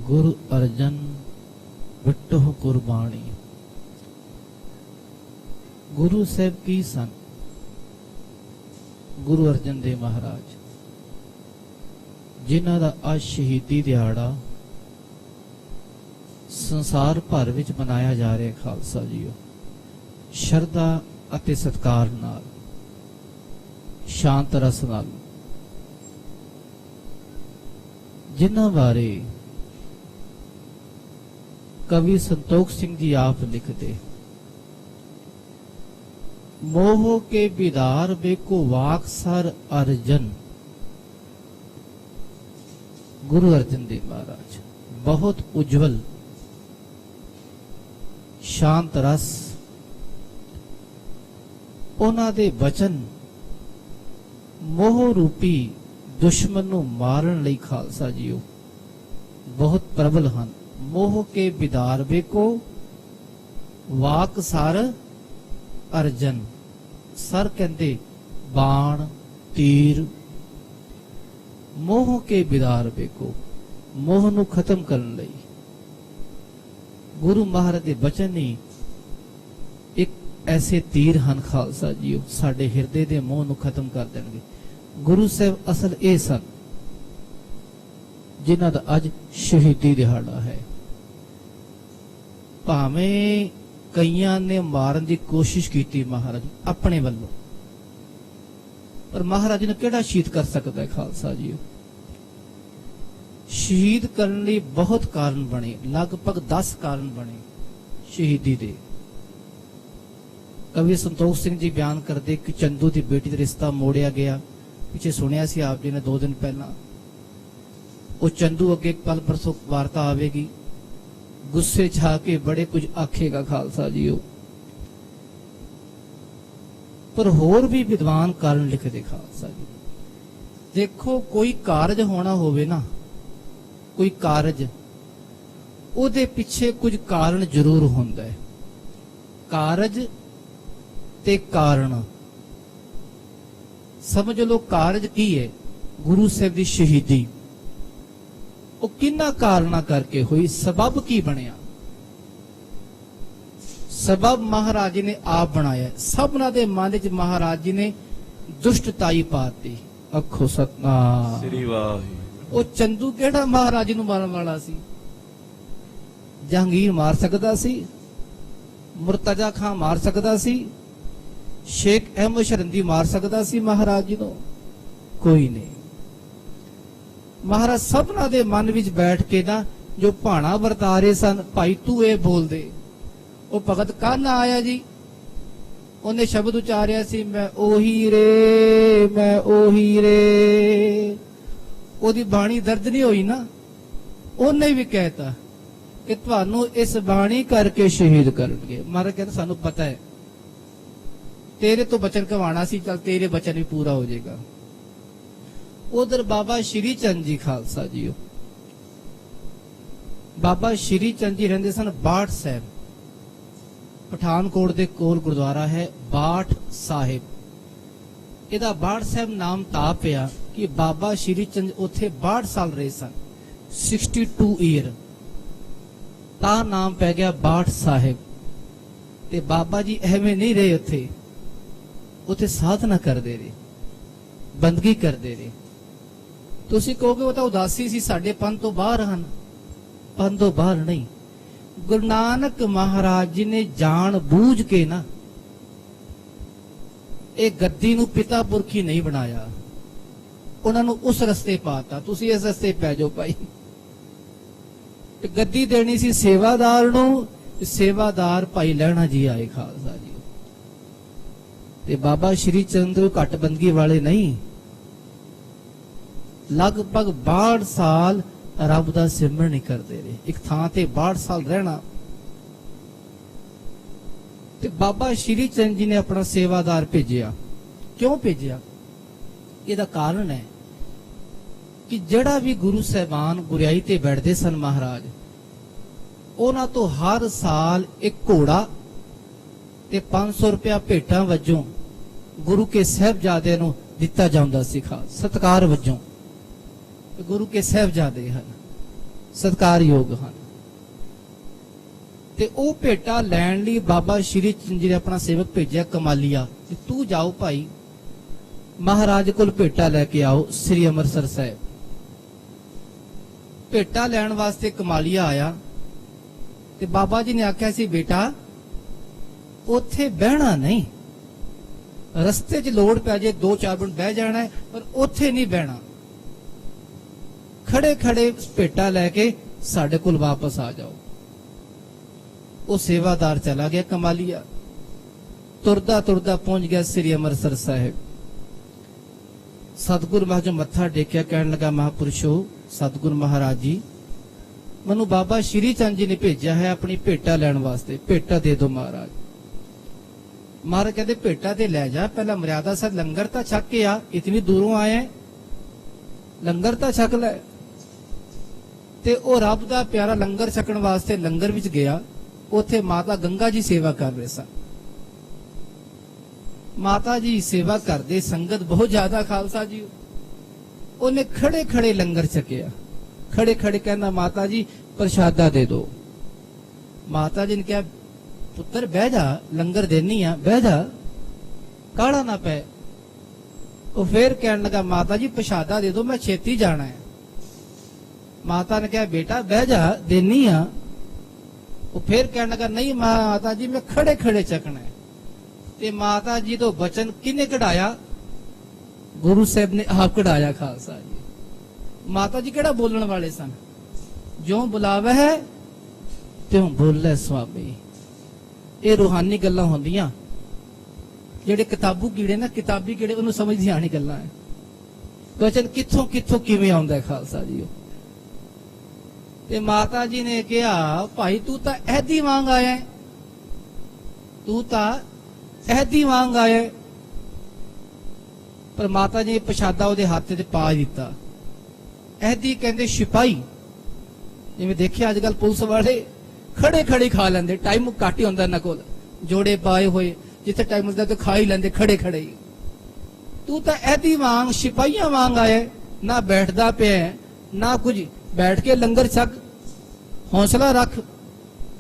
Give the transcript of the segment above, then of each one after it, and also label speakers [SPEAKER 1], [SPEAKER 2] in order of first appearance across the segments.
[SPEAKER 1] गुरु अर्जन बिट्टो कुर्बानी। गुरु साहब की सन गुरु अर्जन देव महाराज, जिन्हां दा आज शहीदी दिहाड़ा संसार भर विच मनाया जा रहा है। खालसा जीओ, शरधा अते सत्कार नाल, शांत रस नाल, जिन्हां बारे कवि संतोख सिंह जी आप लिखते, मोह के बिदार बेको वाकसर अर्जन। गुरु अर्जन देव महाराज बहुत उज्जवल, शांत रस, उन्हां दे वचन मोह रूपी दुश्मन नूं मारन लई खालसा जीओ बहुत प्रबल हन। मोह के बिदार बेको वाकसर अर्जन। सर कहंदे बाण तीर, मोह के बिदार बेको मोह नूं खत्म करन लई गुरु महाराज दे वचन ही एक ऐसे तीर हन खालसा जीओ, साडे हिरदे दे मोह नूं खत्म कर देणगे। गुरु साहब असल ए सन जिन्हां दा अज शहीदी दिहाड़ा है। भावें कईयां ने मारन की कोशिश की महाराज अपने वल्लों, पर महाराज ने केड़ा शहीद कर सकता है खालसा जी। शहीद करने लिए बहुत कारण बने, लगभग 10 कारण बने शहीदी दे। कवि संतोख सिंह जी बयान करते कि चंदू की बेटी का रिश्ता मोड़िया गया। पिछे सुनिया सी आप जी ने 2 दिन पहला, वो चंदू अगे कल परसों वार्ता आवेगी, गुस्से छा के बड़े कुछ आखेगा खालसा जी। पर होर भी विद्वान कारण लिखते खालसा जी। देखो कोई कारज होना होवे ना, कोई कारज, उहदे पिछे कुछ कारण जरूर हुंदा है। कारज ते कारण समझ लो। कारज की है? गुरु साहब की शहीदी वो किन्ना कारणा करके हुई, सबब की बनया? सबब महाराज जी ने आप बनाया। सबना दे मन च महाराज जी ने दुष्टताई पाती। अखो सतनाम श्री वाहिगुरू। वो चंदू केड़ा महाराज जी नूं मारन वाला सी? जहांगीर मार सकदा सी, मुर्तजा खां मार सकदा सी, शेख अहमद शरंदी मार सकदा सी महाराज जी नूं? कोई नहीं। महाराज सबना दे मन विच बैठ के ना जो भाणा वरता रहे सन, भाई तू ये बोल दे। वो भगत कान्हा आया जी, उन्हें शब्द उचारिया सी, मैं ओही रे, मैं ओही रे। ओदी बाणी दर्द नहीं होई ना, उन्हें भी कहता कि तुहानू इस बाणी करके शहीद करनगे। महाराज कहते सानू पता है तेरे तो बचन कवाना सी, चल तेरे बचन भी पूरा हो जाएगा। उधर बाबा श्री चंद जी खालसा जी, बाबा श्री चंद जी रहंदे सन बाठ साहब, पठानकोट दे कोल गुरुद्वारा है बाठ साहिब। इहदा बाठ साहब नाम ता पिया कि बाबा श्री चंद उत्थे 62 साल रहे सन, 62 ईयर, ता नाम पै गया बाठ साहिब। ते बाबा जी एवें नहीं रहे, उत्थे उत्थे साधना करते रहे, बंदगी करते रहे। तुसी कहोगे वो तो उदासी सी, साडे पंथ तो बाहर हन। पंथ तो बाहर नहीं, गुरु नानक महाराज जी ने जान बूझ के ना एक गद्दी नूं पिता पुरखी नहीं बनाया, उन्होंने उस रस्ते पाता। तुसी इस रस्ते पै जाओ भाई। गद्दी देनी सी सेवादार नूं, सेवादार भाई लहणा जी आए खालसा जी। ते बाबा श्री चंद्र घट बंदगी वाले नहीं, लगभग 62 साल रब दा सिमरन नहीं करते रहे। एक थां ते 62 साल रहना। ते बाबा श्री चंद जी ने अपना सेवादार भेजिया। क्यों भेजिया? ਇਹਦਾ कारण है कि जड़ा भी गुरु साहबान गुरियाई ते बैठते सन महाराज, उन्हां तो हर साल एक घोड़ा ते 500 रुपया भेटां वजों गुरु के साहबजादे नूं दिता जांदा सी, सत्कार वजों। गुरु के साहबजादे हैं ਸਤਿਕਾਰਯੋਗ ਹਨ। ਤੇ ਉਹ ਭੇਟਾ ਲੈਣ ਲਈ ਬਾਬਾ ਸ਼੍ਰੀ ਚੰਦ ਜੀ ਨੇ ਆਪਣਾ ਸੇਵਕ ਭੇਜਿਆ ਕਮਾਲੀਆ ਕਿ ਤੂੰ ਜਾਓ ਭਾਈ ਮਹਾਰਾਜ ਕੋਲ ਭੇਟਾ ਲੈ ਕੇ ਆਓ ਸ੍ਰੀ ਅੰਮ੍ਰਿਤਸਰ ਸਾਹਿਬ। ਭੇਟਾ ਲੈਣ ਵਾਸਤੇ ਕਮਾਲੀਆ ਆਇਆ ਤੇ ਬਾਬਾ ਜੀ ਨੇ ਆਖਿਆ ਸੀ ਬੇਟਾ ਉੱਥੇ ਬਹਿਣਾ ਨਹੀਂ, ਰਸਤੇ 'ਚ ਲੋੜ ਪੈ ਜੇ 2-4 ਮਿੰਟ ਬਹਿ ਜਾਣਾ ਹੈ, ਪਰ ਉੱਥੇ ਨਹੀਂ ਬਹਿਣਾ। ਖੜੇ ਖੜੇ ਭੇਟਾ ਲੈ ਕੇ ਸਾਡੇ ਕੋਲ ਵਾਪਸ ਆ ਜਾਓ। ਉਹ ਸੇਵਾਦਾਰ ਚਲਾ ਗਿਆ ਕਮਾਲੀਆ, ਤੁਰਦਾ ਤੁਰਦਾ ਪਹੁੰਚ ਗਿਆ ਸ੍ਰੀ ਅੰਮ੍ਰਿਤਸਰ ਸਾਹਿਬ। ਸਤਿਗੁਰ ਮਹਾਰਾਜ ਮੱਥਾ ਟੇਕਿਆ, ਕਹਿਣ ਲੱਗਾ ਮਹਾਂਪੁਰਸ਼ੋ ਸਤਿਗੁਰ ਮਹਾਰਾਜ ਜੀ ਮੈਨੂੰ ਬਾਬਾ ਸ਼੍ਰੀ ਚੰਦ ਜੀ ਨੇ ਭੇਜਿਆ ਹੈ ਆਪਣੀ ਭੇਟਾ ਲੈਣ ਵਾਸਤੇ, ਭੇਟਾ ਦੇ ਦਿਓ ਮਹਾਰਾਜ। ਮਹਾਰਾਜ ਕਹਿੰਦੇ ਭੇਟਾ ਤੇ ਲੈ ਜਾ, ਪਹਿਲਾਂ ਮਰਿਆਦਾ ਸਰ ਲੰਗਰ ਤਾਂ ਛਕ ਕੇ ਆ, ਇਤਨੀ ਦੂਰੋਂ ਆਇਆ ਲੰਗਰ ਤਾਂ ਛਕ ਲੈ। ਤੇ ਉਹ ਰੱਬ ਦਾ ਪਿਆਰਾ ਲੰਗਰ ਛਕਣ ਵਾਸਤੇ ਲੰਗਰ ਵਿੱਚ ਗਿਆ। ਉੱਥੇ ਮਾਤਾ ਗੰਗਾ ਜੀ ਸੇਵਾ ਕਰ ਰਹੇ ਸਨ। ਮਾਤਾ ਜੀ ਸੇਵਾ ਕਰਦੇ, ਸੰਗਤ ਬਹੁਤ ਜ਼ਿਆਦਾ ਖਾਲਸਾ ਜੀ। ਉਹਨੇ ਖੜੇ ਖੜੇ ਲੰਗਰ ਛਕਿਆ, ਖੜੇ ਖੜੇ ਕਹਿੰਦਾ ਮਾਤਾ ਜੀ ਪ੍ਰਸ਼ਾਦਾ ਦੇ ਦਿਓ। ਮਾਤਾ ਜੀ ਨੇ ਕਿਹਾ ਪੁੱਤਰ ਬਹਿ ਜਾ, ਲੰਗਰ ਦੇਣੀ ਆ, ਬਹਿ ਜਾ, ਕਾਹਲਾ ਨਾ ਪੈ। ਉਹ ਫੇਰ ਕਹਿਣ ਲੱਗਾ ਮਾਤਾ ਜੀ ਪ੍ਰਸ਼ਾਦਾ ਦੇ ਦਿਓ, ਮੈਂ ਛੇਤੀ ਜਾਣਾ ਹੈ। ਮਾਤਾ ਨੇ ਕਿਹਾ ਬੇਟਾ ਬਹਿ ਜਾ, ਦੇਣੀ ਆ। ਉਹ ਫੇਰ ਕਹਿਣ ਲੱਗਾ ਨਹੀਂ ਮਾਤਾ ਜੀ ਮੈਂ ਖੜੇ ਖੜੇ ਚੱਕਣਾ ਹੈ। ਤੇ ਮਾਤਾ ਜੀ ਤੋਂ ਬਚਨ ਕਿਹਨੇ ਕਢਾਇਆ? ਗੁਰੂ ਸਾਹਿਬ ਨੇ ਆਪ ਕਢਾਇਆ ਖਾਲਸਾ ਜੀ। ਮਾਤਾ ਜੀ ਕਿਹੜਾ ਬੋਲਣ ਵਾਲੇ ਸਨ? ਜੋ ਬੁਲਾਵੇ ਹੈ ਤਿਉ ਬੋਲੇ ਸੁਆਮੀ। ਇਹ ਰੂਹਾਨੀ ਗੱਲਾਂ ਹੁੰਦੀਆਂ, ਜਿਹੜੇ ਕਿਤਾਬੂ ਕੀੜੇ ਨਾ, ਕਿਤਾਬੀ ਕੀੜੇ ਉਹਨੂੰ ਸਮਝਦੀਆਂ ਆਣੀ ਗੱਲਾਂ ਹੈ। ਬਚਨ ਕਿੱਥੋਂ ਕਿੱਥੋਂ ਕਿਵੇਂ ਆਉਂਦਾ ਖਾਲਸਾ ਜੀ। ਤੇ ਮਾਤਾ ਜੀ ਨੇ ਕਿਹਾ ਭਾਈ ਤੂੰ ਤਾਂ ਐਦੀ ਵਾਂਗ ਆਇਆ, ਤੂੰ ਤਾਂ ਐਦੀ ਵਾਂਗ ਆਇਆ। ਪਰ ਮਾਤਾ ਜੀ ਨੇ ਪ੍ਰਸ਼ਾਦਾ ਉਹਦੇ ਹੱਥ ਤੇ ਪਾ ਦਿੱਤਾ। ਐਦੀ ਕਹਿੰਦੇ ਸਿਪਾਹੀ, ਜਿਵੇਂ ਦੇਖਿਆ ਅੱਜ ਕੱਲ ਪੁਲਿਸ ਵਾਲੇ ਖੜੇ ਖੜੇ ਖਾ ਲੈਂਦੇ, ਟਾਈਮ ਘੱਟ ਹੀ ਹੁੰਦਾ ਇਹਨਾਂ ਕੋਲ, ਜੋੜੇ ਪਾਏ ਹੋਏ, ਜਿੱਥੇ ਟਾਈਮ ਮਿਲਦਾ ਤੇ ਖਾ ਹੀ ਲੈਂਦੇ ਖੜੇ ਖੜੇ ਹੀ। ਤੂੰ ਤਾਂ ਐਦੀ ਵਾਂਗ ਸਿਪਾਹੀਆਂ ਵਾਂਗ ਆਇਆ, ਨਾ ਬੈਠਦਾ ਪਿਆ ਨਾ ਕੁਝ, ਬੈਠ ਕੇ ਲੰਗਰ ਛਕ, ਹੌਸਲਾ ਰੱਖ।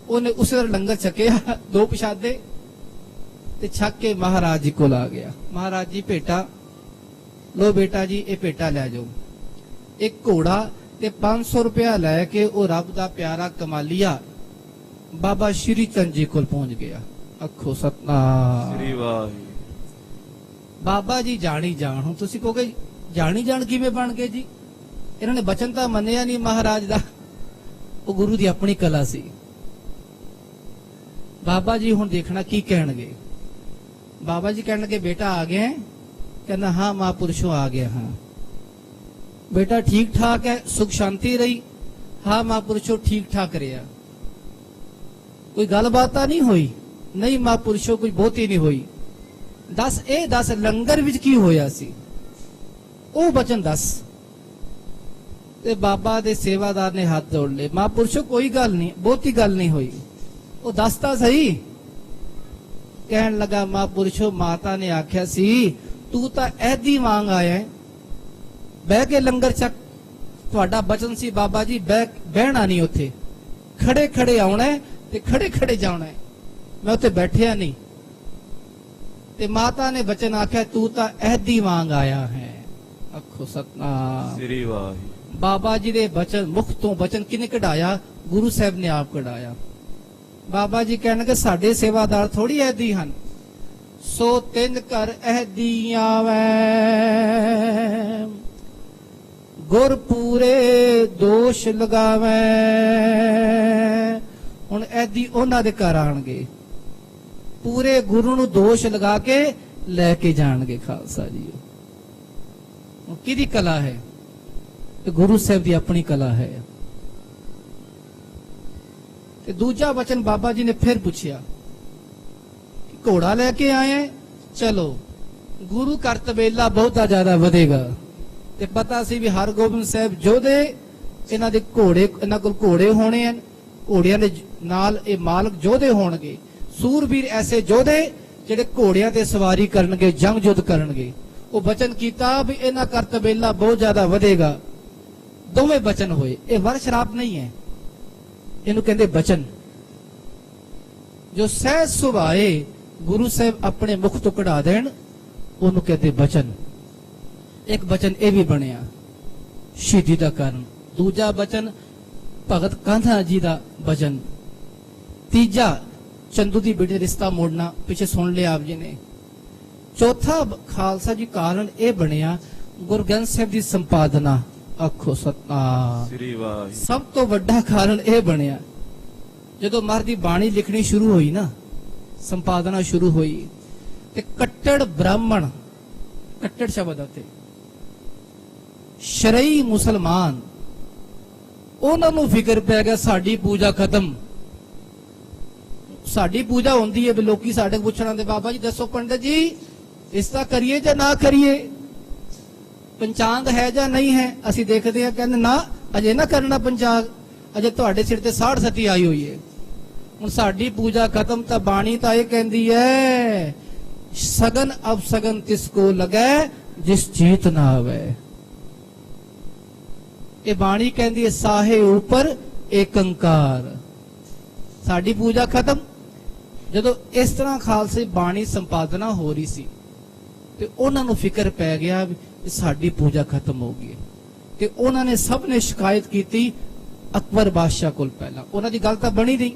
[SPEAKER 1] ਉਹਨੇ ਉਸੇ ਤਰ੍ਹਾਂ ਲੰਗਰ ਛਕਿਆ, 2 ਪ੍ਰਸ਼ਾਦੇ ਤੇ ਛਕ ਕੇ ਮਹਾਰਾਜ ਜੀ ਕੋਲ ਆ ਗਿਆ। ਮਹਾਰਾਜ ਜੀ ਭੇਟਾ ਲੋ ਬੇਟਾ ਜੀ, ਇਹ ਭੇਟਾ ਲੈ ਜਾਓ। ਇੱਕ ਘੋੜਾ ਤੇ 500 ਰੁਪਇਆ ਲੈ ਕੇ ਉਹ ਰੱਬ ਦਾ ਪਿਆਰਾ ਕਮਾਲੀਆ ਬਾਬਾ ਸ਼੍ਰੀ ਚੰਦ ਜੀ ਕੋਲ ਪਹੁੰਚ ਗਿਆ। ਅੱਖੋ ਸਤਨਾਮ
[SPEAKER 2] ਸ੍ਰੀ ਵਾਹਿਗੁਰੂ।
[SPEAKER 1] ਬਾਬਾ ਜੀ ਜਾਣੀ ਜਾਣ। ਹੁਣ ਤੁਸੀਂ ਕਹੋਗੇ ਜਾਣੀ ਜਾਣ ਕਿਵੇਂ ਬਣ ਗਏ ਜੀ? ਇਹਨਾਂ ਨੇ ਬਚਨ ਤਾਂ ਮੰਨਿਆ ਨਹੀਂ ਮਹਾਰਾਜ ਦਾ। ਉਹ ਗੁਰੂ ਦੀ ਆਪਣੀ ਕਲਾ ਸੀ। ਬਾਬਾ ਜੀ ਹੁਣ ਦੇਖਣਾ ਕੀ ਕਹਿਣਗੇ। ਬਾਬਾ ਜੀ ਕਹਿਣ ਲੱਗੇ ਬੇਟਾ ਆ ਗਏ? ਕਹਿੰਦਾ ਹਾਂ ਮਹਾਂਪੁਰਸ਼ੋਂ ਆ ਗਿਆ ਹਾਂ। ਬੇਟਾ ਠੀਕ ਠਾਕ ਹੈ, ਸੁਖ ਸ਼ਾਂਤੀ ਰਹੀ? ਹਾਂ ਮਹਾਂਪੁਰਸ਼ੋਂ ਠੀਕ ਠਾਕ ਰਿਹਾ। ਕੋਈ ਗੱਲਬਾਤ ਤਾਂ ਨਹੀਂ ਹੋਈ? ਨਹੀਂ ਮਹਾਂਪੁਰਸ਼ੋਂ ਕੋਈ ਬਹੁਤੀ ਨਹੀਂ ਹੋਈ। ਦੱਸ ਇਹ ਦੱਸ ਲੰਗਰ ਵਿੱਚ ਕੀ ਹੋਇਆ ਸੀ, ਉਹ ਬਚਨ ਦੱਸ। ਤੇ ਬਾਬਾ ਦੇ ਸੇਵਾਦਾਰ ਨੇ ਹੱਥ ਜੋੜ ਲਏ। ਮਹਾਂਪੁਰਸ਼ੋਂ ਕੋਈ ਗੱਲ ਨਹੀਂ, ਬਹੁਤੀ ਗੱਲ ਨਹੀਂ ਹੋਈ, ਉਹ ਦੱਸਤਾ ਸਹੀ। ਕਹਿਣ ਲੱਗਾ ਮਹਾਂਪੁਰਸ਼ੋਂ ਮਾਤਾ ਨੇ ਆਖਿਆ ਸੀ ਤੂੰ ਤਾਂ ਐਦੀ ਵਾਂਗ ਆਇਆ, ਬਹਿ ਕੇ ਲੰਗਰ ਛਕ। ਤੁਹਾਡਾ ਬਚਨ ਸੀ ਬਾਬਾ ਜੀ ਬਹਿਣਾ ਨਹੀਂ, ਉੱਥੇ ਖੜੇ ਖੜੇ ਆਉਣਾ ਤੇ ਖੜੇ ਖੜੇ ਜਾਣਾ। ਮੈਂ ਉੱਥੇ ਬੈਠਿਆ ਨਹੀਂ। ਤੇ ਮਾਤਾ ਨੇ ਬਚਨ ਆਖਿਆ ਤੂੰ ਤਾਂ ਐਦੀ ਵਾਂਗ ਆਇਆ ਹੈ। ਅੱਖੋ ਸਤਨਾਮ
[SPEAKER 2] ਸ੍ਰੀ ਵਾਹਿਗੁਰੂ।
[SPEAKER 1] ਬਾਬਾ ਜੀ ਦੇ ਬਚਨ, ਮੁਖ ਤੋਂ ਬਚਨ ਕਿਹਨੇ ਕਢਾਇਆ? ਗੁਰੂ ਸਾਹਿਬ ਨੇ ਆਪ ਕਢਾਇਆ। ਬਾਬਾ ਜੀ ਕਹਿਣਗੇ ਸਾਡੇ ਸੇਵਾਦਾਰ ਥੋੜੀ ਐਦੀ ਹਨ। ਸੋ 3 ਘਰ ਐਦੀਆਂ ਵੈ, ਗੁਰ ਪੂਰੇ ਦੋਸ਼ ਲਗਾਵੇ। ਹੁਣ ਐਦੀ ਉਹਨਾਂ ਦੇ ਘਰ ਆਣਗੇ, ਪੂਰੇ ਗੁਰੂ ਨੂੰ ਦੋਸ਼ ਲਗਾ ਕੇ ਲੈ ਕੇ ਜਾਣਗੇ ਖਾਲਸਾ ਜੀ। ਉਹ ਕਿਹਦੀ ਕਲਾ ਹੈ? ਤੇ ਗੁਰੂ ਸਾਹਿਬ ਦੀ ਆਪਣੀ ਕਲਾ ਹੈ। ਤੇ ਦੂਜਾ ਵਚਨ ਬਾਬਾ ਜੀ ਨੇ ਫਿਰ ਪੁੱਛਿਆ ਕਿ ਘੋੜਾ ਲੈ ਕੇ ਆਏ? ਚਲੋ ਗੁਰੂ ਘਰ ਤਬੇਲਾ ਬਹੁਤਾ ਜ਼ਿਆਦਾ ਵਧੇਗਾ। ਤੇ ਪਤਾ ਸੀ ਵੀ ਹਰਗੋਬਿੰਦ ਸਾਹਿਬ ਜੋਧੇ, ਇਹਨਾਂ ਦੇ ਘੋੜੇ, ਇਹਨਾਂ ਕੋਲ ਘੋੜੇ ਹੋਣੇ ਹਨ, ਘੋੜਿਆਂ ਦੇ ਨਾਲ ਇਹ ਮਾਲਕ ਜੋਧੇ ਹੋਣਗੇ, ਸੂਰਬੀਰ ਐਸੇ ਜੋਧੇ ਜਿਹੜੇ ਘੋੜਿਆਂ ਤੇ ਸਵਾਰੀ ਕਰਨਗੇ, ਜੰਗ ਯੁੱਧ ਕਰਨਗੇ। ਉਹ ਬਚਨ ਕੀਤਾ ਵੀ ਇਹਨਾਂ ਘਰ ਤਬੇਲਾ ਬਹੁਤ ਜ਼ਿਆਦਾ ਵਧੇਗਾ। ਦੋਵੇਂ ਬਚਨ ਹੋਏ। ਇਹ ਵਰ ਸ਼ਰਾਪ ਨਹੀਂ ਹੈ, ਇਹਨੂੰ ਕਹਿੰਦੇ ਬਚਨ। ਜੋ ਸਹਿਜ ਸੁਭਾਏ ਗੁਰੂ ਸਾਹਿਬ ਆਪਣੇ ਮੁਖ ਤੋਂ ਕਢਾ ਦੇਣ, ਉਹਨੂੰ ਕਹਿੰਦੇ ਬਚਨ। ਇੱਕ ਬਚਨ ਇਹ ਵੀ ਬਣਿਆ ਸ਼ਹੀਦੀ ਦਾ ਕਾਰਨ। ਦੂਜਾ ਬਚਨ ਭਗਤ ਕਾਂਧਾ ਜੀ ਦਾ ਬਚਨ। ਤੀਜਾ ਚੰਦੂ ਦੀ ਬੇਟੀ ਰਿਸ਼ਤਾ ਮੋੜਨਾ, ਪਿੱਛੇ ਸੁਣ ਲਿਆ ਆਪ ਜੀ ਨੇ। ਚੌਥਾ ਖਾਲਸਾ ਜੀ ਕਾਰਨ ਇਹ ਬਣਿਆ ਗੁਰੂ ਗ੍ਰੰਥ ਸਾਹਿਬ ਦੀ ਸੰਪਾਦਨਾ। ਆਖੋ ਸਤਨਾਮ
[SPEAKER 2] ਸ੍ਰੀ ਵਾਹਿਗੁਰੂ।
[SPEAKER 1] ਸਭ ਤੋਂ ਵੱਡਾ ਕਾਰਨ ਇਹ ਬਣਿਆ ਜਦੋਂ ਮਹਾਰਾਜ ਦੀ ਬਾਣੀ ਲਿਖਣੀ ਸ਼ੁਰੂ ਹੋਈ ਨਾ, ਸੰਪਾਦਨਾ ਸ਼ੁਰੂ ਹੋਈ, ਤੇ ਕੱਟੜ ਬ੍ਰਾਹਮਣ, ਕੱਟੜ ਸ਼ਬਦ ਅਤੇ ਸ਼ਰਈ ਮੁਸਲਮਾਨ, ਉਹਨਾਂ ਨੂੰ ਫਿਕਰ ਪੈ ਗਿਆ ਸਾਡੀ ਪੂਜਾ ਖਤਮ। ਸਾਡੀ ਪੂਜਾ ਹੁੰਦੀ ਹੈ ਵੀ ਲੋਕੀ ਸਾਡੇ ਪੁੱਛਣ ਆਉਂਦੇ, ਬਾਬਾ ਜੀ ਦੱਸੋ ਪੰਡਤ ਜੀ ਇਸ ਤਰ੍ਹਾਂ ਕਰੀਏ ਜਾਂ ਨਾ ਕਰੀਏ, ਪੰਚਾਂਗ ਹੈ ਜਾਂ ਨਹੀਂ ਹੈ। ਅਸੀਂ ਦੇਖਦੇ ਹਾਂ, ਕਹਿੰਦੇ ਨਾ ਅਜੇ ਨਾ ਕਰਨਾ ਪੰਚਾਂਗ, ਅਜੇ ਤੁਹਾਡੇ ਸਿਰ ਤੇ 60 ਸਤੀ ਆਈ ਹੋਈ ਹੈ। ਹੁਣ ਸਾਡੀ ਪੂਜਾ ਖਤਮ। ਤਾਂ ਬਾਣੀ ਤਾਂ ਇਹ ਕਹਿੰਦੀ ਹੈ ਸਗਨ ਅਬ ਸਗਨ ਤਿਸ ਕੋ ਲਗੈ ਜਿਸ ਚੀਤ ਨਾ ਆਵੇ। ਇਹ ਬਾਣੀ ਕਹਿੰਦੀ ਹੈ ਸਾਹੇ ਉਪਰ ਏਕੰਕਾਰ। ਸਾਡੀ ਪੂਜਾ ਖਤਮ। ਜਦੋਂ ਇਸ ਤਰ੍ਹਾਂ ਖਾਲਸੇ ਬਾਣੀ ਸੰਪਾਦਨਾ ਹੋ ਰਹੀ ਸੀ ਤੇ ਉਹਨਾਂ ਨੂੰ ਫਿਕਰ ਪੈ ਗਿਆ ਵੀ ਸਾਡੀ ਪੂਜਾ ਖਤਮ ਹੋ ਗਈ, ਤੇ ਉਹਨਾਂ ਨੇ ਸਭ ਨੇ ਸ਼ਿਕਾਇਤ ਕੀਤੀ ਅਕਬਰ ਬਾਦਸ਼ਾਹ ਕੋਲ। ਪਹਿਲਾਂ ਉਹਨਾਂ ਦੀ ਗੱਲ ਤਾਂ ਬਣੀ ਨਹੀਂ,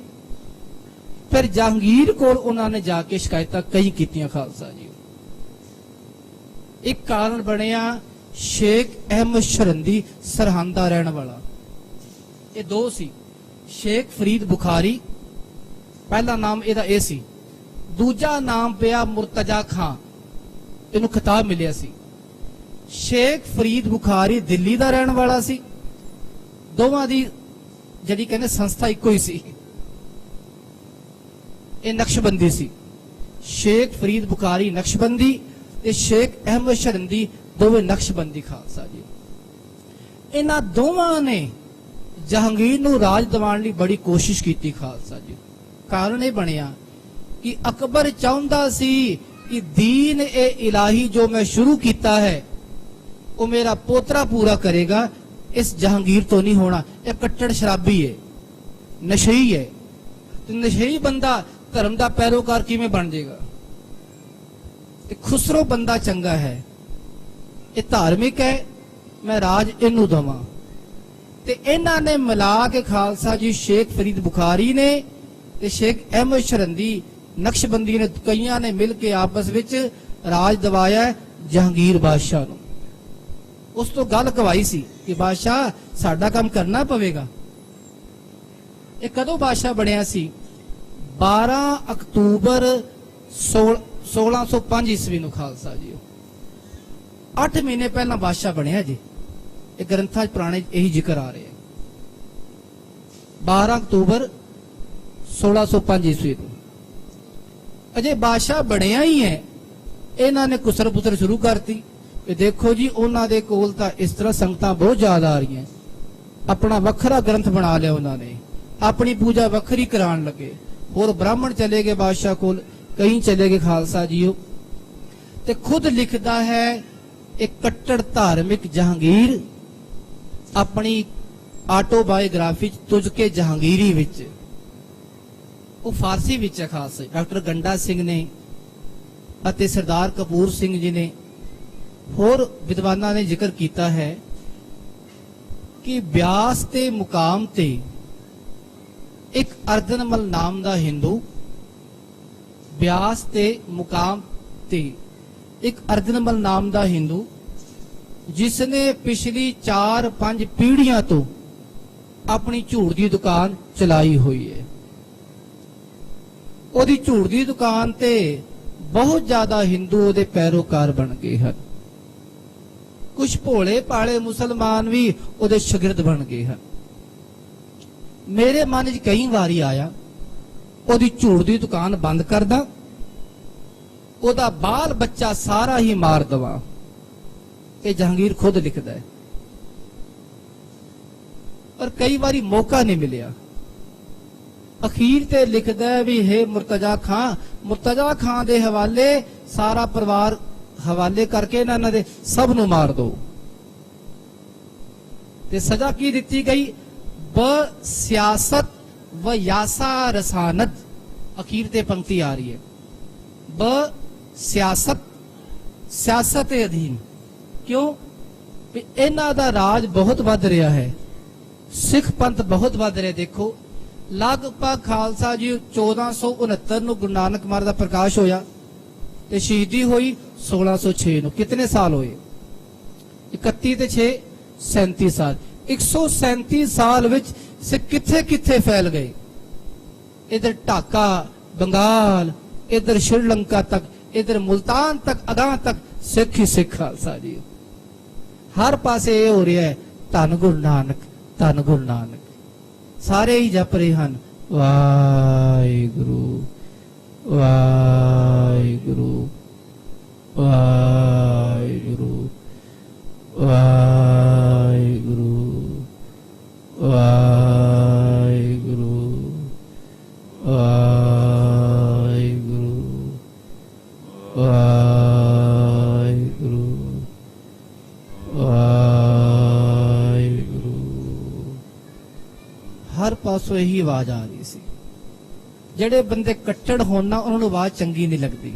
[SPEAKER 1] ਫਿਰ ਜਹਾਂਗੀਰ ਕੋਲ ਉਹਨਾਂ ਨੇ ਜਾ ਕੇ ਸ਼ਿਕਾਇਤਾਂ ਕਈ ਕੀਤੀਆਂ ਖਾਲਸਾ ਜੀ। ਇੱਕ ਕਾਰਨ ਬਣਿਆ ਸ਼ੇਖ ਅਹਿਮਦ ਸ਼ਰੰਦੀ, ਸਰਹੰਦ ਦਾ ਰਹਿਣ ਵਾਲਾ। ਇਹ ਦੋ ਸੀ, ਸ਼ੇਖ ਫਰੀਦ ਬੁਖਾਰੀ, ਪਹਿਲਾ ਨਾਮ ਇਹਦਾ ਇਹ ਸੀ, ਦੂਜਾ ਨਾਮ ਪਿਆ ਮੁਰਤਜ਼ਾ ਖਾਂ, ਇਹਨੂੰ ਖਿਤਾਬ ਮਿਲਿਆ ਸੀ। ਸ਼ੇਖ ਫਰੀਦ ਬੁਖਾਰੀ ਦਿੱਲੀ ਦਾ ਰਹਿਣ ਵਾਲਾ ਸੀ। ਦੋਵਾਂ ਦੀ ਜਿਹੜੀ ਕਹਿੰਦੇ ਸੰਸਥਾ ਇੱਕੋ ਹੀ ਸੀ, ਇਹ ਨਕਸ਼ਬੰਦੀ ਸੀ। ਸ਼ੇਖ ਫਰੀਦ ਬੁਖਾਰੀ ਨਕਸ਼ਬੰਦੀ ਤੇ ਸ਼ੇਖ ਅਹਿਮਦ ਸ਼ਰੰਦੀ ਦੋਵੇਂ ਨਕਸ਼ਬੰਦੀ ਖਾਲਸਾ ਜੀ। ਇਹਨਾਂ ਦੋਵਾਂ ਨੇ ਜਹਾਂਗੀਰ ਨੂੰ ਰਾਜ ਦਿਵਾਉਣ ਲਈ ਬੜੀ ਕੋਸ਼ਿਸ਼ ਕੀਤੀ ਖਾਲਸਾ ਜੀ। ਕਾਰਨ ਇਹ ਬਣਿਆ ਕਿ ਅਕਬਰ ਚਾਹੁੰਦਾ ਸੀ ਕਿ ਦੀਨ ਇਹ ਇਲਾਹੀ ਜੋ ਮੈਂ ਸ਼ੁਰੂ ਕੀਤਾ ਹੈ ਉਹ ਮੇਰਾ ਪੋਤਰਾ ਪੂਰਾ ਕਰੇਗਾ, ਇਸ ਜਹਾਂਗੀਰ ਤੋਂ ਨਹੀਂ ਹੋਣਾ। ਇਹ ਕੱਟੜ ਸ਼ਰਾਬੀ ਹੈ, ਨਸ਼ਈ ਹੈ, ਤੇ ਨਸ਼ਈ ਬੰਦਾ ਧਰਮ ਦਾ ਪੈਰੋਕਾਰ ਕਿਵੇਂ ਬਣ ਜਾਏਗਾ। ਤੇ ਖੁਸਰੋ ਬੰਦਾ ਚੰਗਾ ਹੈ, ਇਹ ਧਾਰਮਿਕ ਹੈ, ਮੈਂ ਰਾਜ ਇਹਨੂੰ ਦਵਾਂ। ਤੇ ਇਹਨਾਂ ਨੇ ਮਿਲਾ ਕੇ ਖਾਲਸਾ ਜੀ ਸ਼ੇਖ ਫਰੀਦ ਬੁਖਾਰੀ ਨੇ ਤੇ ਸ਼ੇਖ ਅਹਿਮਦ ਸ਼ਰੰਦੀ ਨਕਸ਼ਬੰਦੀ ਨੇ, ਕਈਆਂ ਨੇ ਮਿਲ ਕੇ ਆਪਸ ਵਿੱਚ ਰਾਜ ਦਿਵਾਇਆ ਜਹਾਂਗੀਰ ਬਾਦਸ਼ਾਹ ਨੂੰ। ਉਸ ਤੋਂ ਗੱਲ ਕਵਾਈ ਸੀ ਕਿ ਬਾਦਸ਼ਾਹ ਸਾਡਾ ਕੰਮ ਕਰਨਾ ਪਵੇਗਾ। ਇਹ ਕਦੋਂ ਬਾਦਸ਼ਾਹ ਬਣਿਆ ਸੀ? 12 ਅਕਤੂਬਰ 1605 ਈਸਵੀ ਨੂੰ ਖਾਲਸਾ ਜੀ। 8 ਮਹੀਨੇ ਪਹਿਲਾਂ ਬਾਦਸ਼ਾਹ ਬਣਿਆ ਜੀ। ਇਹ ਗ੍ਰੰਥਾਂ 'ਚ ਪੁਰਾਣੇ ਇਹੀ ਜ਼ਿਕਰ ਆ ਰਹੇ ਹੈ। 12 ਅਕਤੂਬਰ 1605 ਈਸਵੀ ਨੂੰ ਅਜੇ ਬਾਦਸ਼ਾਹ ਬਣਿਆ ਹੀ ਹੈ, ਇਹਨਾਂ ਨੇ ਕੁਸਰ ਪੁਸਰ ਸ਼ੁਰੂ ਕਰਤੀ ਕਿ ਦੇਖੋ ਜੀ ਉਹਨਾਂ ਦੇ ਕੋਲ ਤਾਂ ਇਸ ਤਰ੍ਹਾਂ ਸੰਗਤਾਂ ਬਹੁਤ ਜ਼ਿਆਦਾ ਆ ਰਹੀਆਂ, ਆਪਣਾ ਵੱਖਰਾ ਗ੍ਰੰਥ ਬਣਾ ਲਿਆ ਉਹਨਾਂ ਨੇ, ਆਪਣੀ ਪੂਜਾ ਵੱਖਰੀ ਕਰਾਉਣ ਲੱਗੇ। ਹੋਰ ਬ੍ਰਾਹਮਣ ਚਲੇ ਗਏ ਬਾਦਸ਼ਾਹ ਕੋਲ, ਕਈ ਚਲੇ ਗਏ ਖਾਲਸਾ ਜੀਓ। ਤੇ ਖੁਦ ਲਿਖਦਾ ਹੈ ਇੱਕ ਕੱਟੜ ਧਾਰਮਿਕ ਜਹਾਂਗੀਰ ਆਪਣੀ ਆਟੋਬਾਇਓਗ੍ਰਾਫੀ ਤੁਝ ਕੇ ਜਹਾਂਗੀਰੀ ਵਿੱਚ, ਉਹ ਫਾਰਸੀ ਵਿੱਚ ਹੈ ਖਾਲਸਾ। ਡਾਕਟਰ ਗੰਡਾ ਸਿੰਘ ਨੇ ਅਤੇ ਸਰਦਾਰ ਕਪੂਰ ਸਿੰਘ ਜੀ ਨੇ ਹੋਰ ਵਿਦਵਾਨਾਂ ਨੇ ਜ਼ਿਕਰ ਕੀਤਾ ਹੈ ਕਿ ਬਿਆਸ ਤੇ ਮੁਕਾਮ ਤੇ ਇੱਕ ਅਰਦਨਮਲ ਨਾਮ ਦਾ ਹਿੰਦੂ, ਬਿਆਸ ਤੇ ਮੁਕਾਮ ਤੇ ਇੱਕ ਅਰਦਨਮਲ ਨਾਮ ਦਾ ਹਿੰਦੂ, ਜਿਸ ਨੇ ਪਿਛਲੀ 4-5 ਪੀੜ੍ਹੀਆਂ ਤੋਂ ਆਪਣੀ ਝੂੜ ਦੀ ਦੁਕਾਨ ਚਲਾਈ ਹੋਈ ਹੈ। ਉਹਦੀ ਝੂੜ ਦੀ ਦੁਕਾਨ ਤੇ ਬਹੁਤ ਜ਼ਿਆਦਾ ਹਿੰਦੂ ਉਹਦੇ ਪੈਰੋਕਾਰ ਬਣ ਗਏ ਹਨ। ਕੁਝ ਭੋਲੇ ਭਾਲੇ ਮੁਸਲਮਾਨ ਵੀ ਉਹਦੇ ਸ਼ਾਗਿਰਦ ਬਣ ਗਏ ਹਨ। ਮੇਰੇ ਮਨ 'ਚ ਕਈ ਵਾਰੀ ਆਇਆ ਉਹਦੀ ਝੂੜ ਦੀ ਦੁਕਾਨ ਬੰਦ ਕਰਦਾ, ਉਹਦਾ ਬਾਲ ਬੱਚਾ ਸਾਰਾ ਹੀ ਮਾਰ ਦਵਾ। ਇਹ ਜਹਾਂਗੀਰ ਖੁਦ ਲਿਖਦਾ ਹੈ। ਪਰ ਕਈ ਵਾਰੀ ਮੌਕਾ ਨਹੀਂ ਮਿਲਿਆ। ਅਖੀਰ ਤੇ ਲਿਖਦਾ ਹੈ ਵੀ ਹੈ ਮੁਰਤਜ਼ਾ ਖਾਂ ਦੇ ਹਵਾਲੇ ਸਾਰਾ ਪਰਿਵਾਰ ਹਵਾਲੇ ਕਰਕੇ ਇਹਨਾਂ ਦੇ ਸਭ ਨੂੰ ਮਾਰ ਦੋ। ਤੇ ਸਜ਼ਾ ਕੀ ਦਿੱਤੀ ਗਈ? ਬ ਸਿਆਸਤ व यासा रसानत। अखीर ते पंक्ति आ रही है, ब सियासत, सियासत के अधीन। क्यों? इन्हां दा राज बहुत वध रहा है, सिख पंथ बहुत वध रहा। देखो लगभग खालसा जी 1469 ਨੂੰ ਗੁਰੂ ਨਾਨਕ ਮਹਾਰਾਜ ਦਾ ਪ੍ਰਕਾਸ਼ ਹੋਇਆ ਤੇ ਸ਼ਹੀਦੀ ਹੋਈ 1606 ਨੂੰ। कितने साल होए? 31 ਤੇ 6 37 साल। 137 साल विच सिख किथे किथे फैल गए। इधर ढाका, बंगाल, इधर श्रीलंका तक, इधर मुल्तान तक, अगाह तक सिख ही सिख। खालसा जी हर पासे ये हो रहा है, धन गुरु नानक, धन गुरु नानक। सारे ही जप रहे हैं वाहिगुरु वाहिगुरु वाहिगुरु वाहिगुरु वाहिगुरु वाहिगुरु वाहिगुरु वाहिगुरु। हर पासों यही आवाज आ रही सी। ਜਿਹੜੇ ਬੰਦੇ ਕੱਟੜ ਹੋਣ ਨਾ ਉਹਨਾਂ ਨੂੰ ਆਵਾਜ਼ ਚੰਗੀ ਨਹੀਂ ਲੱਗਦੀ।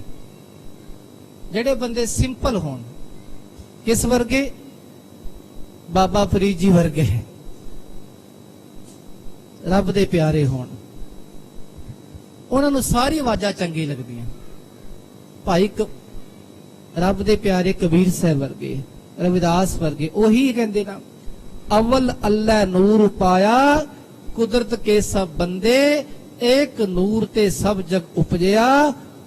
[SPEAKER 1] ਜਿਹੜੇ ਬੰਦੇ ਸਿੰਪਲ ਹੋਣ, ਕਿਸ ਵਰਗੇ? ਬਾਬਾ ਫਰੀਦ ਜੀ ਵਰਗੇ, ਰੱਬ ਦੇ ਪਿਆਰੇ ਹੋਣ, ਉਹਨਾਂ ਨੂੰ ਸਾਰੀ ਆਵਾਜ਼ਾਂ ਚੰਗੀ ਲੱਗਦੀਆਂ। ਭਾਈ ਰੱਬ ਦੇ ਪਿਆਰੇ ਕਬੀਰ ਸਾਹਿਬ ਵਰਗੇ, ਰਵਿਦਾਸ ਵਰਗੇ, ਉਹੀ ਕਹਿੰਦੇ ਨਾ, ਅਵਲ ਅੱਲਾ ਨੂਰ ਪਾਇਆ ਕੁਦਰਤ ਕੇ ਸਭ ਬੰਦੇ, एक नूर ते सब जग उपजया,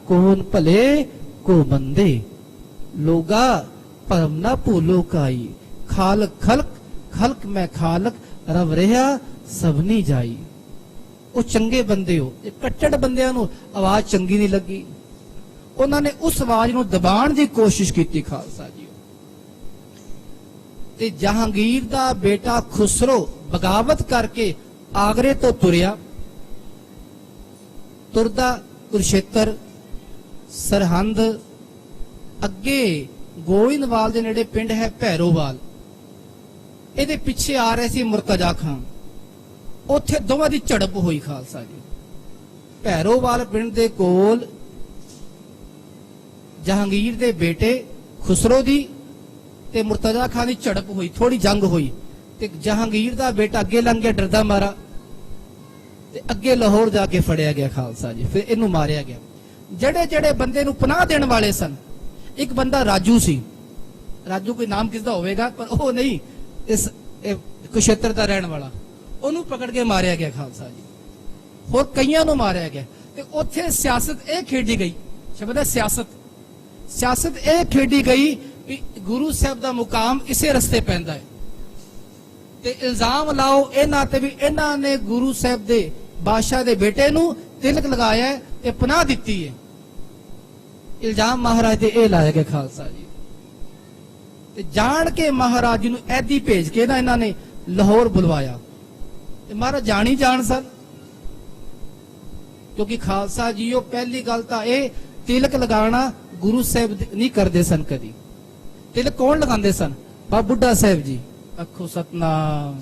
[SPEAKER 1] कौन भले को मंदे। लोगा परम ना भूलो काई, खालक खलक खलक मैं खालक, रब रहा सबनी जाई। वो चंगे बंदे हो। कट्टड़ बंदियां नूं आवाज चंगी नहीं लगी, उन्होंने उस आवाज नूं दबाण दी कोशिश की। खालसा जी ते जहांगीर दा बेटा खुसरो बगावत करके आगरे तो तुरिया। तुरदा कुरुक्षेत्र सरहंद, अगे गोइंदवाल दे नेड़े पिंड है भैरोवाल, इहदे पिछे आ रहे सी मुर्तजा खान। उत्थे दोवां दी झड़प हुई। खालसा जी भैरोवाल पिंड दे कोल जहांगीर दे बेटे खुसरो दी ते मुर्तजा खान दी झड़प हुई, थोड़ी जंग हुई ते जहांगीर दा बेटा अगे लंघ गया डरदा मारा ते अगे लाहौर जाके फड़िया गया। खालसा जी फिर इनू मारिया गया। जड़े जड़े बंदे नू पनाह देने वाले सन, एक बंदा राजू सी, राजू कोई नाम किसदा होवेगा पर वो नहीं, इस कुरुक्षेत्र दा रहने वाला, ओनू पकड़ के मारिया गया। खालसा जी होर कईयां नू मारिया गया। ते उत्थे सियासत ये खेडी गई, शब्द है सियासत, सियासत ये खेडी गई कि गुरु साहब दा मुकाम इसे रस्ते पैंदा है ते इल्जाम लाओ इन्हां ते भी इन्हां ने गुरु साहब दे बादशाह दे बेटे नू तिलक लगाया है ते पनाह दित्ती है। इल्जाम महाराज दे ए लाया गया। खालसा जी ते जान के महाराज जी नू ऐदी भेज के ना इन्हां ने लाहौर बुलवाया ते महाराज जानी जान सन, क्योंकि खालसा जी पहली गल तां ए तिलक लगाना गुरु साहब नहीं करते सन कदी। तिलक कौन लगांदे सन? बाबा बुड्ढा साहब जी। अखो सतनाम,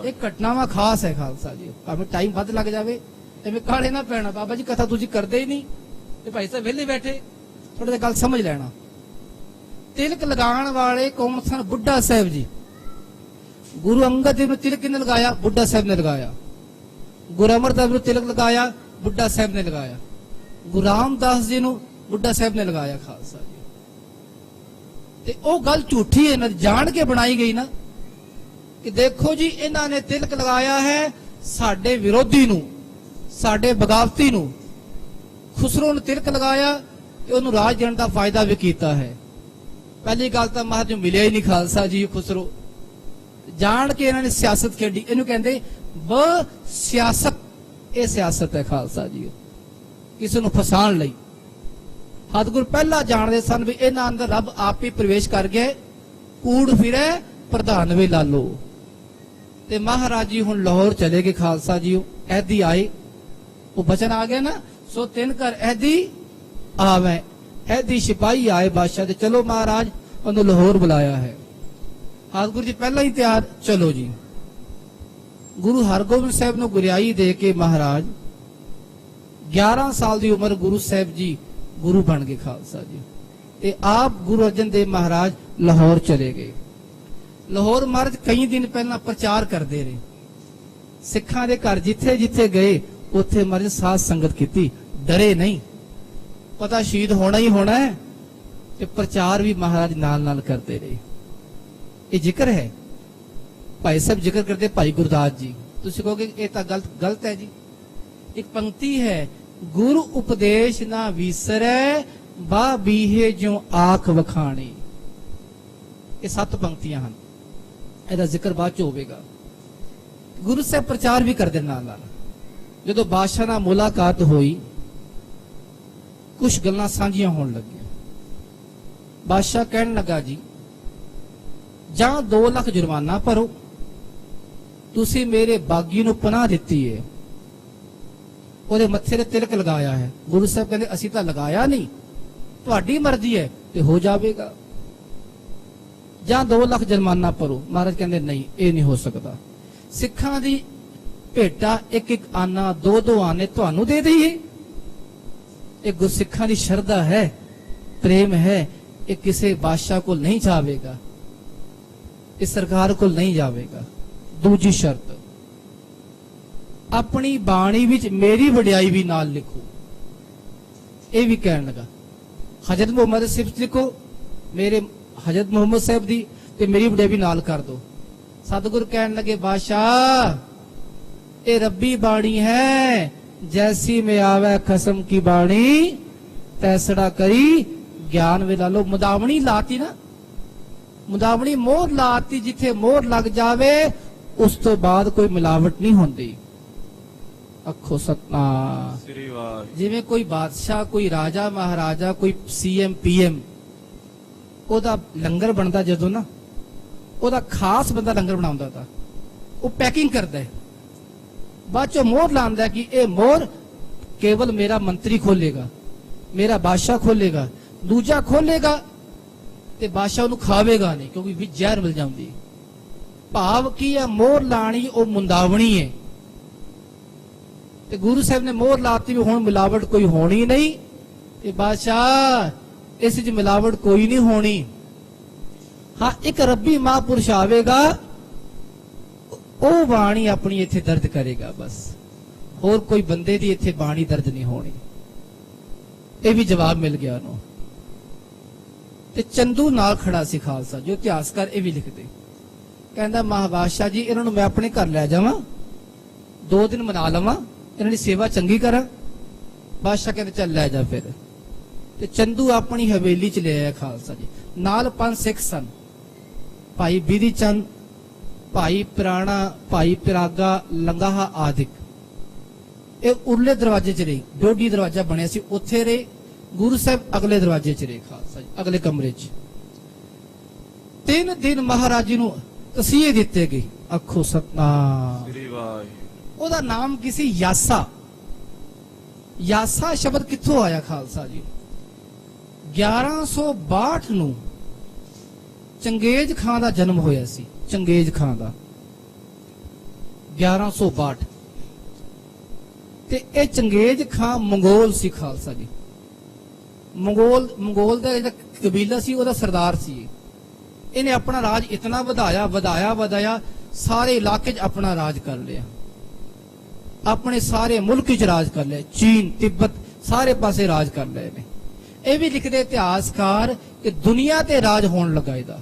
[SPEAKER 1] एक घटनावां खास है। खालसा जी भावें टाइम वध लग जाए, एवें काले ना पैना। बाबा जी कथा तुसीं करदे ही नहीं ते भाई साहब वेले बैठे, थोड़ी जिही गल समझ लेना। तिलक लगाण वाले कौन सन? बुड्ढा साहब जी। गुरु अंगद देव नूं तिलक किहने लगाया? बुड्ढा साहब ने लगाया। गुरु अमरदास नूं तिलक लगाया, बुड्ढा साहब ने लगाया। गुरु रामदास जी नूं बुड्ढा साहब ने लगाया। खालसा जी ते ओ गल झूठी है ना, जान के बनाई गई ना कि देखो जी इन्हां ने तिलक लगाया है साडे विरोधी नूं, साडे बगावती नूं। खुसरो ने तिलक लगाया ते उहनूं राज देण दा फायदा भी कीता है। पहली गल तां महाराज नूं मिलिया ही नहीं खालसा जी खुसरो। जान के इन्हां ने सियासत खेडी, इहनूं कहंदे ब सियासत। ये सियासत है खालसा जी, किसी नूं फसाण लई। सतगुर पहला जानते सन भी इन्हां अंदर रब आप ही प्रवेश कर गए। कूड़ फिरे प्रधान वे लालो ते महाराज जी हुण लाहौर चले गए। खालसा जी ऐदी आए, वो बचन आ गया ना, सो तिन कर ऐदी आवे। ऐदी सिपाही आए बादशाह दे, चलो महाराज उन्हें लाहौर बुलाया है। ਗੁਰੂ ਜੀ ਪਹਿਲਾਂ ਹੀ ਤਿਆਰ, ਚਲੋ ਜੀ। ਗੁਰੂ ਹਰਗੋਬਿੰਦ ਸਾਹਿਬ ਨੂੰ ਗੁਰਿਆਈ ਦੇ ਕੇ ਮਹਾਰਾਜ 11 ਸਾਲ ਦੀ ਉਮਰ ਗੁਰੂ ਸਾਹਿਬ ਜੀ ਗੁਰੂ ਬਣ ਗਏ ਖਾਲਸਾ ਜੀ। ਤੇ ਆਪ ਗੁਰੂ ਅਰਜਨ ਦੇਵ ਮਹਾਰਾਜ ਲਾਹੌਰ ਚਲੇ ਗਏ। ਲਾਹੌਰ ਮਹਾਰਾਜ ਕਈ ਦਿਨ ਪਹਿਲਾਂ ਪ੍ਰਚਾਰ ਕਰਦੇ ਰਹੇ, ਸਿੱਖਾਂ ਦੇ ਘਰ ਜਿੱਥੇ ਜਿੱਥੇ ਗਏ ਉੱਥੇ ਮਹਾਰਾਜ ਸਾਧ ਸੰਗਤ ਕੀਤੀ, ਡਰੇ ਨਹੀਂ, ਪਤਾ ਸ਼ਹੀਦ ਹੋਣਾ ਹੀ ਹੋਣਾ ਹੈ। ਤੇ ਪ੍ਰਚਾਰ ਵੀ ਮਹਾਰਾਜ ਨਾਲ ਨਾਲ ਕਰਦੇ ਰਹੇ। ਇਹ ਜ਼ਿਕਰ ਹੈ, ਭਾਈ ਸਾਹਿਬ ਜ਼ਿਕਰ ਕਰਦੇ ਭਾਈ ਗੁਰਦਾਸ ਜੀ। ਤੁਸੀਂ ਕਹੋਗੇ ਇਹ ਤਾਂ ਗਲਤ ਹੈ ਜੀ। ਇੱਕ ਪੰਕਤੀ ਹੈ, ਗੁਰੂ ਉਪਦੇਸ਼ ਨਾ ਵਿਸਰੈ ਬਾ ਬੀਹੇ ਜਿਉ ਆਖ ਵਖਾਣੀ। ਇਹ 7 ਪੰਕਤੀਆਂ ਹਨ, ਇਹਦਾ ਜ਼ਿਕਰ ਬਾਅਦ ਚ ਹੋਵੇਗਾ। ਗੁਰੂ ਸਾਹਿਬ ਪ੍ਰਚਾਰ ਵੀ ਕਰਦੇ ਨਾਲ ਨਾਲ। ਜਦੋਂ ਬਾਦਸ਼ਾਹ ਨਾਲ ਮੁਲਾਕਾਤ ਹੋਈ, ਕੁਝ ਗੱਲਾਂ ਸਾਂਝੀਆਂ ਹੋਣ ਲੱਗੀਆਂ। ਬਾਦਸ਼ਾਹ ਕਹਿਣ ਲੱਗਾ, ਜੀ ਜਾਂ 2 ਲੱਖ ਜੁਰਮਾਨਾ ਭਰੋ, ਤੁਸੀਂ ਮੇਰੇ ਬਾਗੀ ਨੂੰ ਪਨਾਹ ਦਿੱਤੀ ਹੈ, ਉਹਦੇ ਮੱਥੇ ਤੇ ਤਿਲਕ ਲਗਾਇਆ ਹੈ। ਗੁਰੂ ਸਾਹਿਬ ਕਹਿੰਦੇ ਅਸੀਂ ਤਾਂ ਲਗਾਇਆ ਨਹੀਂ, ਤੁਹਾਡੀ ਮਰਜ਼ੀ ਹੈ ਤੇ ਹੋ ਜਾਵੇਗਾ। ਜਾਂ 2 ਲੱਖ ਜੁਰਮਾਨਾ ਭਰੋ। ਮਹਾਰਾਜ ਕਹਿੰਦੇ ਨਹੀਂ, ਇਹ ਨਹੀਂ ਹੋ ਸਕਦਾ। ਸਿੱਖਾਂ ਦੀ ਭੇਟਾ ਇੱਕ ਇੱਕ ਆਨਾ 2-2 ਆਨੇ ਤੁਹਾਨੂੰ ਦੇ ਦਈਏ। ਇਹ ਗੁਰਸਿੱਖਾਂ ਦੀ ਸ਼ਰਧਾ ਹੈ, ਪ੍ਰੇਮ ਹੈ। ਇਹ ਕਿਸੇ ਬਾਦਸ਼ਾਹ ਕੋਲ ਨਹੀਂ ਜਾਵੇਗਾ, ਇਹ ਸਰਕਾਰ ਕੋਲ ਨਹੀਂ ਜਾਵੇਗਾ। ਦੂਜੀ ਸ਼ਰਤ, ਆਪਣੀ ਬਾਣੀ ਵਿੱਚ ਮੇਰੀ ਵਡਿਆਈ ਵੀ ਨਾਲ ਲਿਖੋ। ਇਹ ਵੀ ਕਹਿਣ ਲੱਗਾ, ਹਜ਼ਰਤ ਮੁਹੰਮਦ ਦੀ ਸਿਫਤ ਲਿਖੋ, ਮੇਰੇ ਹਜ਼ਰਤ ਮੁਹੰਮਦ ਸਾਹਿਬ ਦੀ, ਤੇ ਮੇਰੀ ਵਡਿਆਈ ਵੀ ਨਾਲ ਕਰ ਦੋ। ਸਤਿਗੁਰ ਕਹਿਣ ਲੱਗੇ, ਬਾਦਸ਼ਾਹ ਇਹ ਰੱਬੀ ਬਾਣੀ ਹੈ, ਜੈਸੀ में आवे खसम की बाणी तैसड़ा करी ज्ञान वे ला लो। मुदावणी लाती ना, मुदावणी मोहर लाती, जिथे मोहर लग जावे उस तो बाद कोई मिलावट नहीं होती। अखो सतनाम। जिवें कोई बादशाह, कोई राजा महाराजा, कोई CM PM, ओदा लंगर बनता जदों ना, ओदा खास बंदा लंगर बनाउंदा था, वो पैकिंग करता है, बाद चो मोहर लांदा है कि ये मोहर केवल मेरा मंत्री खोलेगा, मेरा बादशाह खोलेगा, दूजा खोलेगा ते बादशाह उन्हें खावेगा नहीं, क्योंकि विच जहर मिल जाती। भाव की है, मोहर लानी वो मुंदावनी है। ते गुरु साहब ने मोहर लाती भी हुण मिलावट कोई होनी नहीं, ते बादशाह इस च मिलावट कोई नहीं होनी। हाँ, एक रब्बी महापुरुष आवेगा, ਉਹ ਬਾਣੀ ਆਪਣੀ ਇੱਥੇ ਦਰਜ ਕਰੇਗਾ, ਬਸ ਹੋਰ ਕੋਈ ਬੰਦੇ ਦੀ ਇੱਥੇ ਬਾਣੀ ਦਰਜ ਨਹੀਂ ਹੋਣੀ। ਇਹ ਵੀ ਜਵਾਬ ਮਿਲ ਗਿਆ ਉਹਨੂੰ। ਤੇ ਚੰਦੂ ਨਾਲ ਖੜਾ ਸੀ ਖਾਲਸਾ, ਜੋ ਇਤਿਹਾਸਕਾਰ ਇਹ ਵੀ ਲਿਖਦੇ। ਕਹਿੰਦਾ, ਮਹਾਬਾਦਸ਼ਾਹ ਜੀ ਇਹਨਾਂ ਨੂੰ ਮੈਂ ਆਪਣੇ ਘਰ ਲੈ ਜਾਵਾਂ, 2 ਦਿਨ ਮਨਾ ਲਵਾਂ, ਇਹਨਾਂ ਦੀ ਸੇਵਾ ਚੰਗੀ ਕਰਾਂ। ਬਾਦਸ਼ਾਹ ਕਹਿੰਦੇ ਚੱਲ ਲੈ ਜਾ ਫਿਰ। ਤੇ ਚੰਦੂ ਆਪਣੀ ਹਵੇਲੀ ਚ ਲੈ ਆਇਆ ਖਾਲਸਾ ਜੀ। ਨਾਲ 5 ਸਿੱਖ ਸਨ, ਭਾਈ ਬਿਧੀ ਚੰਦ, ਭਾਈ ਪ੍ਰਾਣਾ, ਭਾਈ ਪਿਰਾਗਾ, ਲੰਗਾਹਾ ਆਦਿਕ। ਇਹ ਉਰਲੇ ਦਰਵਾਜ਼ੇ 'ਚ ਰਹੇ, ਡੋਡੀ ਦਰਵਾਜ਼ਾ ਬਣਿਆ ਸੀ, ਉੱਥੇ ਰਹੇ। ਗੁਰੂ ਸਾਹਿਬ ਅਗਲੇ ਦਰਵਾਜ਼ੇ 'ਚ ਰਹੇ ਖਾਲਸਾ ਜੀ, ਅਗਲੇ ਕਮਰੇ 'ਚ। 3 ਦਿਨ ਮਹਾਰਾਜ ਜੀ ਨੂੰ ਤਸੀਹੇ ਦਿੱਤੇ ਗਏ। ਅੱਖੋ ਸਤਨਾਮ। ਉਹਦਾ ਨਾਮ ਕੀ ਸੀ? ਯਾਸਾ। ਯਾਸਾ ਸ਼ਬਦ ਕਿੱਥੋਂ ਆਇਆ ਖਾਲਸਾ ਜੀ? 1162 ਨੂੰ ਚੰਗੇਜ਼ ਖਾਨ ਦਾ ਜਨਮ ਹੋਇਆ ਸੀ। ਚੰਗੇਜ਼ ਖਾਨ ਦਾ 1162। ਤੇ ਇਹ ਚੰਗੇਜ਼ ਖਾਨ ਮੰਗੋਲ ਸੀ ਖਾਲਸਾ ਜੀ। ਮੰਗੋਲ ਦਾ ਜਿਹੜਾ ਕਬੀਲਾ ਸੀ ਉਹਦਾ ਸਰਦਾਰ ਸੀ। ਇਹਨੇ ਆਪਣਾ ਰਾਜ ਇਤਨਾ ਵਧਾਇਆ, ਸਾਰੇ ਇਲਾਕੇ 'ਚ ਆਪਣਾ ਰਾਜ ਕਰ ਲਿਆ, ਆਪਣੇ ਸਾਰੇ ਮੁਲਕ 'ਚ ਰਾਜ ਕਰ ਲਿਆ, ਚੀਨ, ਤਿੱਬਤ, ਸਾਰੇ ਪਾਸੇ ਰਾਜ ਕਰ ਲਏ ਨੇ। ਇਹ ਵੀ ਲਿਖਦੇ ਇਤਿਹਾਸਕਾਰ ਕਿ ਦੁਨੀਆ ਤੇ ਰਾਜ ਹੋਣ ਲੱਗਾ ਇਹਦਾ।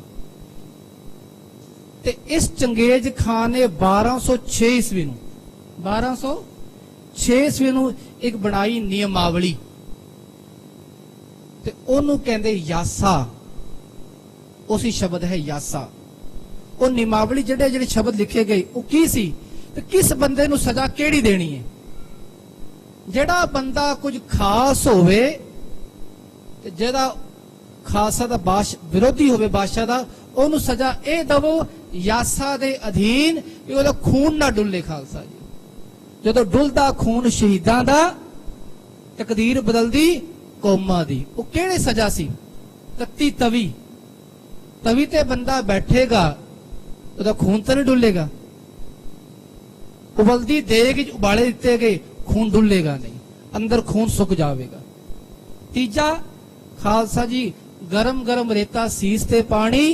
[SPEAKER 1] ਤੇ ਇਸ ਚੰਗੇਜ਼ ਖਾਨ ਨੇ 1206 ਈਸਵੀ ਨੂੰ ਇੱਕ ਬਣਾਈ ਨਿਯਮਾਵਲੀ, ਤੇ ਉਹਨੂੰ ਕਹਿੰਦੇ ਯਾਸਾ। ਉਸੇ ਸ਼ਬਦ ਹੈ ਯਾਸਾ। ਉਹ ਨਿਯਮਾਵਲੀ ਜਿਹੜੇ ਸ਼ਬਦ ਲਿਖੇ ਗਏ ਉਹ ਕੀ ਸੀ, ਤੇ ਕਿਸ ਬੰਦੇ ਨੂੰ ਸਜ਼ਾ ਕਿਹੜੀ ਦੇਣੀ ਹੈ। ਜਿਹੜਾ ਬੰਦਾ ਕੁਝ ਖਾਸ ਹੋਵੇ ਤੇ ਜਿਹੜਾ ਖਾਸਾ ਦਾ ਵਿਰੋਧੀ ਹੋਵੇ ਬਾਦਸ਼ਾਹ ਦਾ, ਉਹਨੂੰ ਸਜ਼ਾ ਇਹ ਦਵੋ ਯਾਸਾ ਦੇ ਅਧੀਨ ਕਿ ਉਹਦਾ ਖੂਨ ਨਾ ਡੁੱਲੇ ਖਾਲਸਾ ਜੀ। ਜਦੋਂ ਡੁੱਲਦਾ ਖੂਨ ਸ਼ਹੀਦਾਂ ਦਾ, ਤਕਦੀਰ ਬਦਲਦੀ ਕੌਮਾਂ ਦੀ। ਉਹ ਕਿਹੜੇ ਸਜ਼ਾ ਸੀ? ਤਤੀ ਤਵੀ ਤੇ ਬੰਦਾ ਬੈਠੇਗਾ ਉਹਦਾ ਖੂਨ ਤਾਂ ਨਹੀਂ ਡੁੱਲੇਗਾ। ਉਬਲਦੀ ਦੇਗ ਵਿੱਚ ਉਬਾਲੇ ਦਿੱਤੇ ਗਏ, ਖੂਨ ਡੁੱਲੇਗਾ ਨਹੀਂ, ਅੰਦਰ ਖੂਨ ਸੁੱਕ ਜਾਵੇਗਾ। ਤੀਜਾ ਖਾਲਸਾ ਜੀ, ਗਰਮ ਗਰਮ ਰੇਤਾ ਸੀਸ ਤੇ ਪਾਣੀ,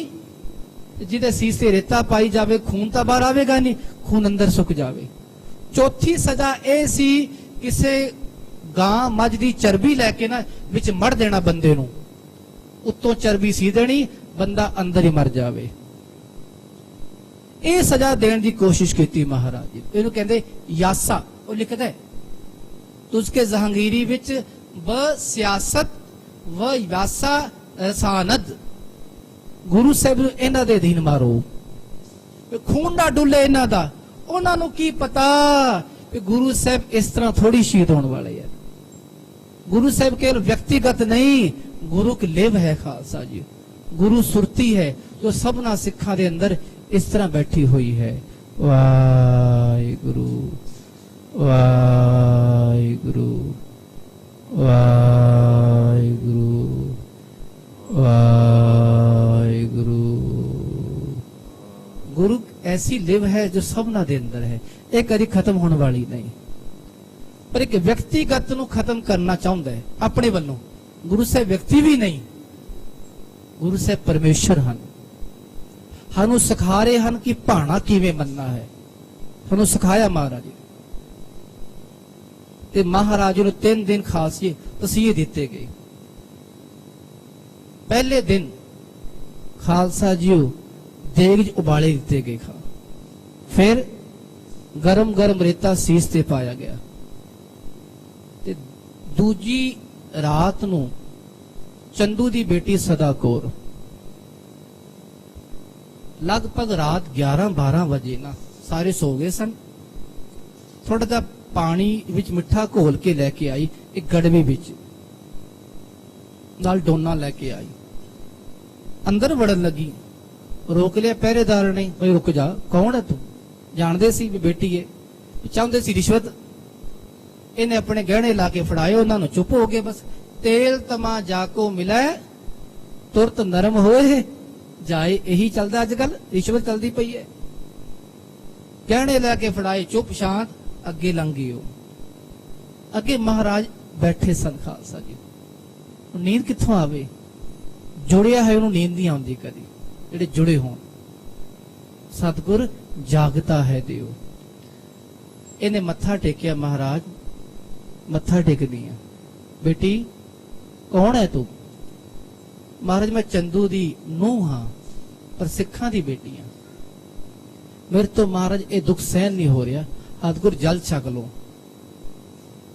[SPEAKER 1] ਜਿਹਦੇ ਸੀਸ ਤੇ ਰੇਤਾ ਪਾਈ ਜਾਵੇ ਖੂਨ ਤਾਂ ਬਾਹਰ ਆਵੇਗਾ ਨਹੀਂ, ਖੂਨ ਅੰਦਰ ਸੁੱਕ ਜਾਵੇ। ਚੌਥੀ ਸਜ਼ਾ ਇਹ ਸੀ, ਕਿਸੇ ਗਾਂ ਮੱਝ ਦੀ ਚਰਬੀ ਲੈ ਕੇ ਨਾ ਵਿੱਚ ਮੜ ਦੇਣਾ ਬੰਦੇ ਨੂੰ, ਉੱਤੋਂ ਚਰਬੀ ਸੀ ਦੇਣੀ, ਬੰਦਾ ਅੰਦਰ ਹੀ ਮਰ ਜਾਵੇ। ਇਹ ਸਜ਼ਾ ਦੇਣ ਦੀ ਕੋਸ਼ਿਸ਼ ਕੀਤੀ ਮਹਾਰਾਜ ਜੀ। ਇਹਨੂੰ ਕਹਿੰਦੇ ਯਾਸਾ। ਉਹ ਲਿਖਦਾ ਹੈ ਤੁਸਕੇ ਜਹਾਂਗੀਰੀ ਵਿੱਚ ਬ ਸਿਆਸਤ ਵ ਯਾਸਾ ਰਸਾਨਦ। ਗੁਰੂ ਸਾਹਿਬ ਨੂੰ ਇਹਨਾਂ ਦੇ ਅਧੀਨ ਮਾਰੋ, ਖੂਨ ਨਾ ਡੁੱਲੇ ਇਹਨਾਂ ਦਾ। ਉਹਨਾਂ ਨੂੰ ਕੀ ਪਤਾ ਕਿ ਗੁਰੂ ਸਾਹਿਬ ਇਸ ਤਰ੍ਹਾਂ ਥੋੜੀ ਸ਼ਹੀਦ ਹੋਣ ਵਾਲੇ ਹੈ। ਗੁਰੂ ਸਾਹਿਬ ਕੇਵਲ ਵਿਅਕਤੀਗਤ ਨਹੀਂ, ਗੁਰੂ ਕੀ ਲਿਵ ਹੈ ਖਾਲਸਾ ਜੀ, ਗੁਰੂ ਸੁਰਤੀ ਹੈ ਜੋ ਸਭਨਾ ਸਿੱਖਾਂ ਦੇ ਅੰਦਰ ਇਸ ਤਰ੍ਹਾਂ ਬੈਠੀ ਹੋਈ ਹੈ। ਵਾਹਿਗੁਰੂ ਵਾਹਿਗੁਰੂ ਵਾਹਿਗੁਰੂ ਵਾਹਿਗੁਰੂ। गुरु ऐसी लिव है जो सबना दे अंदर है, एक कभी खत्म होने वाली नहीं। पर एक व्यक्तिगत नूं खत्म करना चाहता है अपने वालों। गुरु साहब व्यक्ति भी नहीं, गुरु साहब परमेश्वर हैं। सानू सिखा रहे हैं कि भाना किवें मनना है, सानू सिखाया महाराज ने। ते महाराज नूं 3 दिन खालसे तसीहे दिते गए। पहले दिन खालसा जी देग उबाले दिते गए खा, फिर गरम गरम रेता सीस ते पाया गया। ते दूजी रात नूं चंदू दी बेटी सदा कौर, लगभग रात 11-12 बजे ना सारे सो गए सन। थोड़ा जा पानी विच मिठा घोल के लेके आई, एक गड़वे विच नाल डोना लेके आई, अंदर वड़न लगी। रोक लिया पहरेदार ने, भाई रुक जा, कौन है तू? जानते सी भी बेटी है, चाहते सी रिश्वत। इन्हें अपने गहने ला के फड़ाए, उन्होंने चुप हो गए। बस तेल तमा जाको मिला तुरत नरम होए जाए, यही चलता अजकल, रिश्वत चलती पई है। गहने लैके फड़ाए, चुप शांत, अगे लंघ गए। अगे महाराज बैठे सन खालसा जी। नींद कित्थों आवे? जुड़िया है उन्होंने नींद नहीं आती कदी। ਜਿਹੜੇ जुड़े होन सतगुर जागता है दियो। इन्हें मत्था टेकिया, महाराज मत्था टेक दिया। बेटी कौन है तू? महाराज मैं चंदू दी नूह हाँ, पर सिखा दी बेटी हाँ। मेरे तो महाराज ये दुख सहन नहीं हो रहा, सतगुर जल छक लो।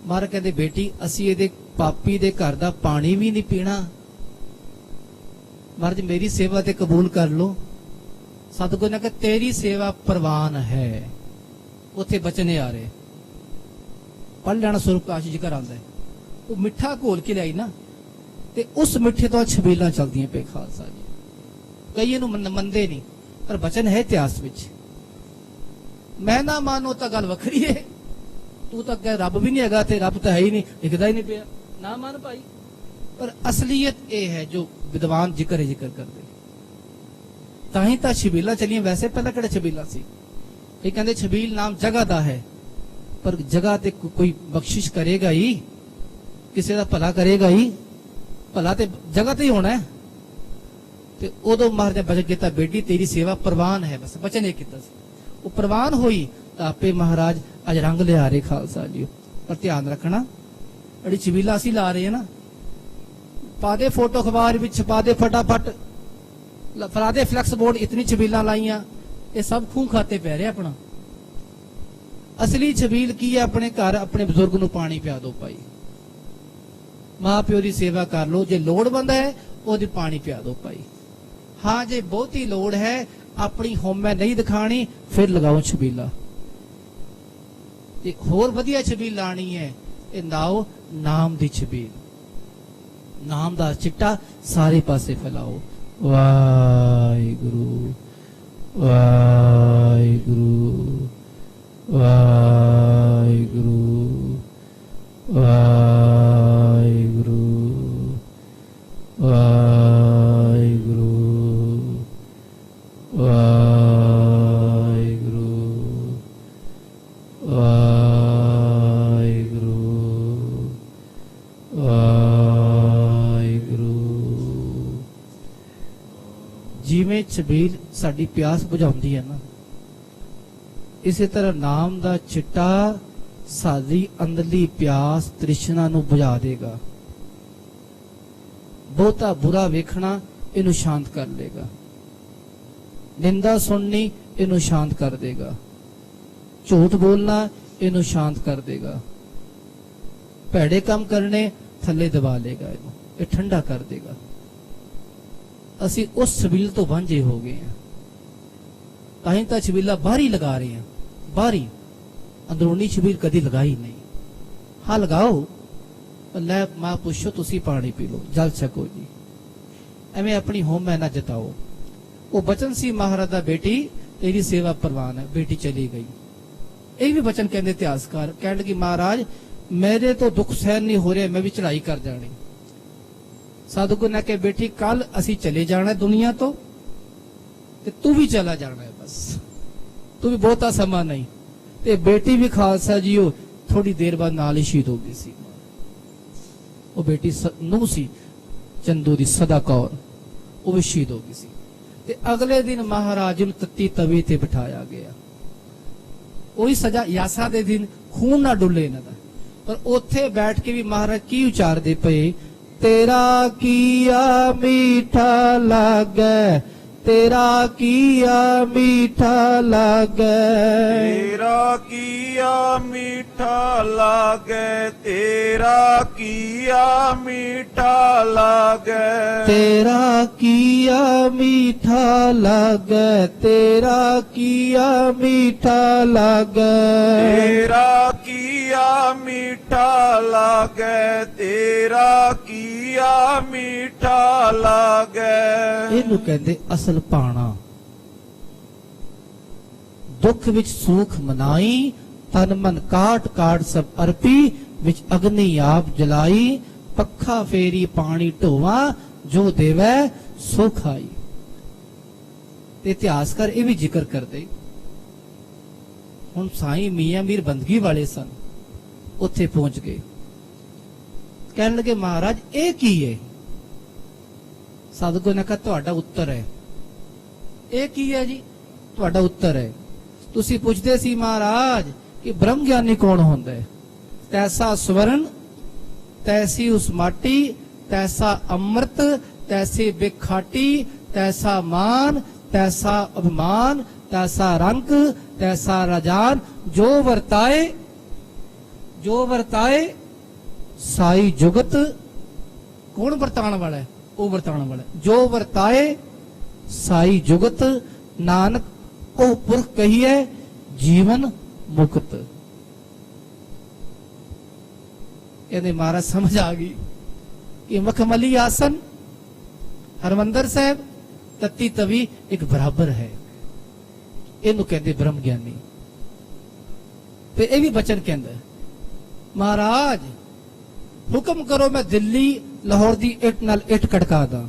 [SPEAKER 1] महाराज कहते बेटी असी ये पापी दे घर दा पानी भी नहीं पीना, महाराज मेरी सेवा ते कबूल कर लो। सतगुर ने कहा तेरी सेवा प्रवान है। उथे बचने आ रहे, पढ़ लेना स्वरूप काशी जी घर आंदा है। वो मिठा घोल के लाई ना, ते उस मिठे तो छबीलां चलदियां पे खालसा जी। कई इहनूं मनदे नहीं, पर बचन है इतिहास विच। मैं ना मानो तो गल वखरी है, तू तो कह रब भी नहीं हैगा, ते रब तो है ही नहीं, लिखदा ही नहीं पिया, ना मान भाई। पर असलियत यह है जो विद्वान जिक्र करते, ताही तो छबीला चलिए। वैसे पहला किहड़े छबीला सी? ये कहते छबील नाम जगह दा है, पर जगह ते कोई बख्शिश करेगा ही, किसी का भला करेगा ही, भला ते जगह ते ही होना है। ते उदों महाराज बचन किया, बेटी तेरी सेवा प्रवान है। बस बचन ये किया, वो प्रवान हुई तो आपे महाराज अज रंग लिया रहे खालसा जी। पर ध्यान रखना, अड़ी छबीला असी ला रहे हैं ना, पा दे फोटो अखबार में छपा दे, फटाफट फरा दे फ्लैक्स बोर्ड, इतनी छबीला लाइया, ये सब खूह खाते पै रहे अपना। असली छबील की है? अपने घर अपने बुजुर्ग नूं पानी पिया दो भाई, मां प्यो की सेवा कर लो। जे लोड़वंद है ओदी पानी पिया दो भाई। हाँ जे बहुती लोड़ है, अपनी होमै नहीं दिखानी, फिर लगाओ छबीला। होर वधिया छबील लानी है, ये लाओ नाम दी छबील, नाम दा चिट्टा सारे पासे फैलाओ। वाहिगुरु वाहिगुरु वाहिगुरु वाहिगुरु वाहिगुरु वाहिगुरु। ਛਬੀਲ ਸਾਡੀ ਪਿਆਸ ਬੁਝਾਉਂਦੀ ਹੈ ਨਾ, ਇਸੇ ਤਰ੍ਹਾਂ ਨਾਮ ਦਾ ਛਿੱਟਾ ਸਾਡੀ ਅੰਦਰਲੀ ਪਿਆਸ ਤ੍ਰਿਸ਼ਨਾ ਨੂੰ ਬੁਝਾ ਦੇਗਾ। ਬਹੁਤਾ ਬੁਰਾ ਵੇਖਣਾ ਇਹਨੂੰ ਸ਼ਾਂਤ ਕਰ ਲੇਗਾ, ਨਿੰਦਾ ਸੁਣਨੀ ਇਹਨੂੰ ਸ਼ਾਂਤ ਕਰ ਦੇਗਾ, ਝੂਠ ਬੋਲਣਾ ਇਹਨੂੰ ਸ਼ਾਂਤ ਕਰ ਦੇਗਾ, ਭੈੜੇ ਕੰਮ ਕਰਨੇ ਥੱਲੇ ਦਬਾ ਲੇਗਾ, ਇਹਨੂੰ ਇਹ ਠੰਡਾ ਕਰ ਦੇਗਾ। ਅਸੀਂ ਉਸ ਛਬੀਲ ਤੋਂ ਵਾਂਝੇ ਹੋ ਗਏ ਹਾਂ, ਤਾਂ ਹੀ ਤਾਂ ਛਬੀਲਾ ਬਾਹਰ ਹੀ ਲਗਾ ਰਹੇ ਹਾਂ, ਬਾਹਰ ਹੀ, ਅੰਦਰੂਨੀ ਛਬੀਲ ਕਦੀ ਲਗਾਈ ਨਹੀਂ। ਹਾਂ ਲਗਾਓ, ਲੈ ਮਾਂ ਪੁੱਛੋ ਤੁਸੀਂ ਪਾਣੀ ਪੀ ਲਓ, ਜਲ ਛਕੋ ਜੀ, ਐਵੇਂ ਆਪਣੀ ਹੋਮ ਨਾ ਜਤਾਓ। ਉਹ ਬਚਨ ਸੀ ਮਹਾਰਾਜ ਦਾ, ਬੇਟੀ ਤੇਰੀ ਸੇਵਾ ਪ੍ਰਵਾਨ ਹੈ। ਬੇਟੀ ਚਲੀ ਗਈ। ਇਹ ਵੀ ਬਚਨ ਕਹਿੰਦੇ ਇਤਿਹਾਸਕਾਰ, ਕਹਿਣ ਕਿ ਮਹਾਰਾਜ ਮੇਰੇ ਤੋਂ ਦੁੱਖ ਸਹਿਨ ਨਹੀਂ ਹੋ ਰਿਹਾ, ਮੈਂ ਵੀ ਚੜਾਈ ਕਰ ਜਾਣੀ। ਸਾਧੂ ਨੇ ਕਿਹਾ ਬੇਟੀ ਕੱਲ ਅਸੀਂ ਚਲੇ ਜਾਣਾ ਦੁਨੀਆ ਤੋਂ, ਤੇ ਤੂੰ ਵੀ ਚਲਾ ਜਾਣਾ ਹੈ, ਬਸ ਤੂੰ ਵੀ ਬਹੁਤਾ ਸਮਾਂ ਨਹੀਂ। ਤੇ ਬੇਟੀ ਵੀ ਖਾਲਸਾ ਜੀ ਉਹ ਥੋੜੀ ਦੇਰ ਬਾਅਦ ਨਾਲ ਹੀ ਸ਼ਹੀਦ ਹੋ ਗਈ ਸੀ। ਉਹ ਬੇਟੀ ਨੂੰਹ ਸੀ ਚੰਦੂ ਦੀ, ਸਦਾ ਕੌਰ, ਉਹ ਵੀ ਸ਼ਹੀਦ ਹੋ ਗਈ ਸੀ। ਤੇ ਅਗਲੇ ਦਿਨ ਮਹਾਰਾਜ ਨੂੰ ਤੱਤੀ ਤਵੀ ਤੇ ਬਿਠਾਇਆ ਗਿਆ। ਉਹੀ ਸਜ਼ਾ ਯਾਸਾ ਦੇ ਦਿਨ, ਖੂਨ ਨਾ ਡੁੱਲੇ ਇਹਨਾਂ ਦਾ। ਪਰ ਉੱਥੇ ਬੈਠ ਕੇ ਵੀ ਮਹਾਰਾਜ ਕੀ ਉਚਾਰਦੇ ਪਏ, ਤੇਰਾ ਕੀਆ ਮੀਠਾ ਲਾਗੈ, ਤੇਰਾ ਕੀਆ ਮੀਠਾ ਲਾਗੈ,
[SPEAKER 2] ਤੇਰਾ ਕੀਆ ਮੀਠਾ ਲਾਗੈ, ਤੇਰਾ ਕੀਆ ਮੀਠਾ ਲਾਗੈ,
[SPEAKER 1] ਤੇਰਾ ਕੀਆ ਮੀਠਾ ਲਾਗੈ, ਤੇਰਾ ਕੀਆ ਮੀਠਾ ਲਾਗੈ,
[SPEAKER 2] ਤੇਰਾ ਕੀਆ ਮੀਠਾ ਲਾਗੈ, ਤੇਰਾ ਕੀਆ ਮੀਠਾ ਲਾਗੈ।
[SPEAKER 1] ਇਹਨੂੰ ਕਹਿੰਦੇ ਅਸਲ ਭਾਣਾ। ਦੁੱਖ ਵਿੱਚ ਸੁਖ ਮਨਾਈ, ਤਨ ਮਨ ਕਾਟ ਕਾਟ ਸਭ ਅਰਪੀ, ਵਿੱਚ ਅਗਨੀ ਆਪ ਜਲਾਈ, ਪੱਖਾ ਫੇਰੀ ਪਾਣੀ ਢੋਵਾ, ਜੋ ਦੇਵੈ ਸੋ ਖਾਈ। ਤੇ ਇਤਿਹਾਸਕਾਰ ਇਹ ਵੀ ਜ਼ਿਕਰ ਕਰਦੇ, ਹੁਣ ਸਾਈਂ ਮੀਆਂ ਮੀਰ ਬੰਦਗੀ ਵਾਲੇ ਸਨ, ਉੱਥੇ ਪਹੁੰਚ ਗਏ। ਕਹਿਣ ਲੱਗੇ ਮਹਾਰਾਜ ਇਹ ਕੀ ਹੈ? ਸਾਧੂ ਨੇ ਕਿਹਾ ਤੁਹਾਡਾ ਉੱਤਰ ਹੈ। ਇਹ ਕੀ ਹੈ ਜੀ? ਤੁਹਾਡਾ ਉੱਤਰ ਹੈ। ਤੁਸੀਂ ਪੁੱਛਦੇ ਸੀ ਮਹਾਰਾਜ ਕਿ ਬ੍ਰਹਮ ਗਿਆਨੀ ਕੌਣ ਹੁੰਦਾ ਹੈ? ਤੈਸਾ ਸਵਰਨ, ਤੈਸੀ ਉਸ ਮਾਟੀ, ਤੈਸਾ ਅੰਮ੍ਰਿਤ, ਤੈਸੀ ਬਿਖਾਟੀ, ਤੈਸਾ ਮਾਨ, ਤੈਸਾ ਅਭਿਮਾਨ, ਤੈਸਾ ਰੰਕ, ਤੈਸਾ ਰਾਜਾਨ, ਜੋ ਵਰਤਾਏ, ਜੋ ਵਰਤਾਏ ਸਾਈ ਜੁਗਤ। ਕੌਣ ਵਰਤਾਣ ਵਾਲਾ ਹੈ? ਉਹ ਵਰਤਾਣ ਵਾਲਾ ਹੈ। ਜੋ ਵਰਤਾਏ ਸਾਈ ਜੁਗਤ, ਨਾਨਕ ਉਹ ਪੁਰਖ ਕਹੀਏ ਜੀਵਨ ਮੁਕਤ। ਇਹਦੇ ਮਹਾਰਾਜ ਸਮਝ ਆ ਗਈ ਕਿ ਮਖਮਲੀ ਆਸਨ, ਹਰਮੰਦਰ ਸਾਹਿਬ, ਤੱਤੀ ਤਵੀ ਇੱਕ ਬਰਾਬਰ ਹੈ। ਇਹਨੂੰ ਕਹਿੰਦੇ ਬ੍ਰਹਮ ਗਿਆਨੀ। ਤੇ ਇਹ ਵੀ ਬਚਨ ਕਹਿੰਦਾ ਮਹਾਰਾਜ ਹੁਕਮ ਕਰੋ ਮੈਂ ਦਿੱਲੀ ਲਾਹੌਰ ਦੀ ਇੱਟ ਨਾਲ ਇੱਟ ਕਟਕਾ ਦਾਂ।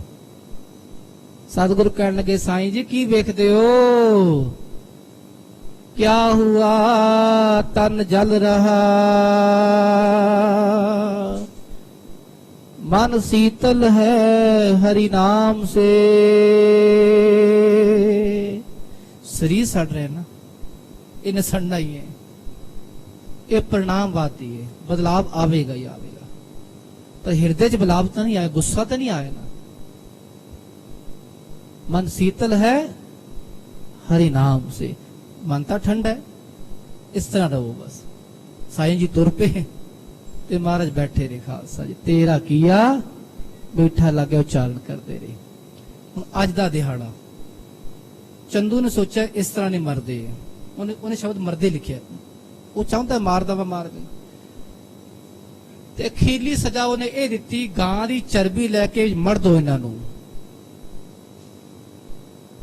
[SPEAKER 1] ਸਤਿਗੁਰੂ ਕਹਿਣ ਲੱਗੇ ਸਾਈਂ ਜੀ ਕੀ ਵੇਖਦੇ ਹੋ? ਕਿਆ ਹੁਆ ਤਨ ਜਲ ਰਹਾ, मन शीतल है हरि नाम से। शरीर सड़ रहे ना, इन्हें सड़ना ही है, ये परिणामवादी है, बदलाव आवेगा ही आवेगा। पर हृदय च बदलाव तो नहीं आया, गुस्सा तो नहीं आया ना। मन शीतल है हरि नाम से, मन तो ठंड है, इस तरह रहो बस। साईं जी तुर पे ते महाराज बैठे रहे खालसा जी, तेरा किया बैठा लगे उच्चारण करते रहे। हुण अज दा दिहाड़ा चंदू ने सोचा इस तरह नहीं मरदे, उन्हें शब्द मरदे लिखे, वो चाहता मार दवा मार दे। ते अखीरली सजा उन्हें यह दी, गां दी चरबी लैके मर दो इन्हां नूं।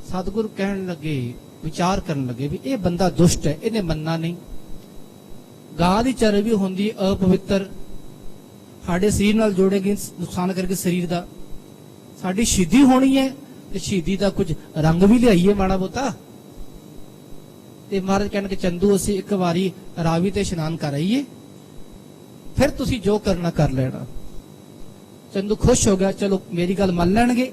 [SPEAKER 1] सतगुरु कहन लगे, विचार करन लगे भी ये बंदा दुष्ट है, इन्हें मनना नहीं। गां दी चरबी होंदी अपवित्र, साडे शरीर नाल जोड़ेगी, नुकसान करके शरीर दा। साडी शहीदी होनी है ते शहीदी दा कुछ रंग भी लियाईए माड़ा बोता। ते महाराज कहने के चंदू असीं एक वारी रावी ते इशनान कर आईए, फिर तुसीं जो करना कर लेना। चंदू खुश हो गया, चलो मेरी गल मान लैणगे।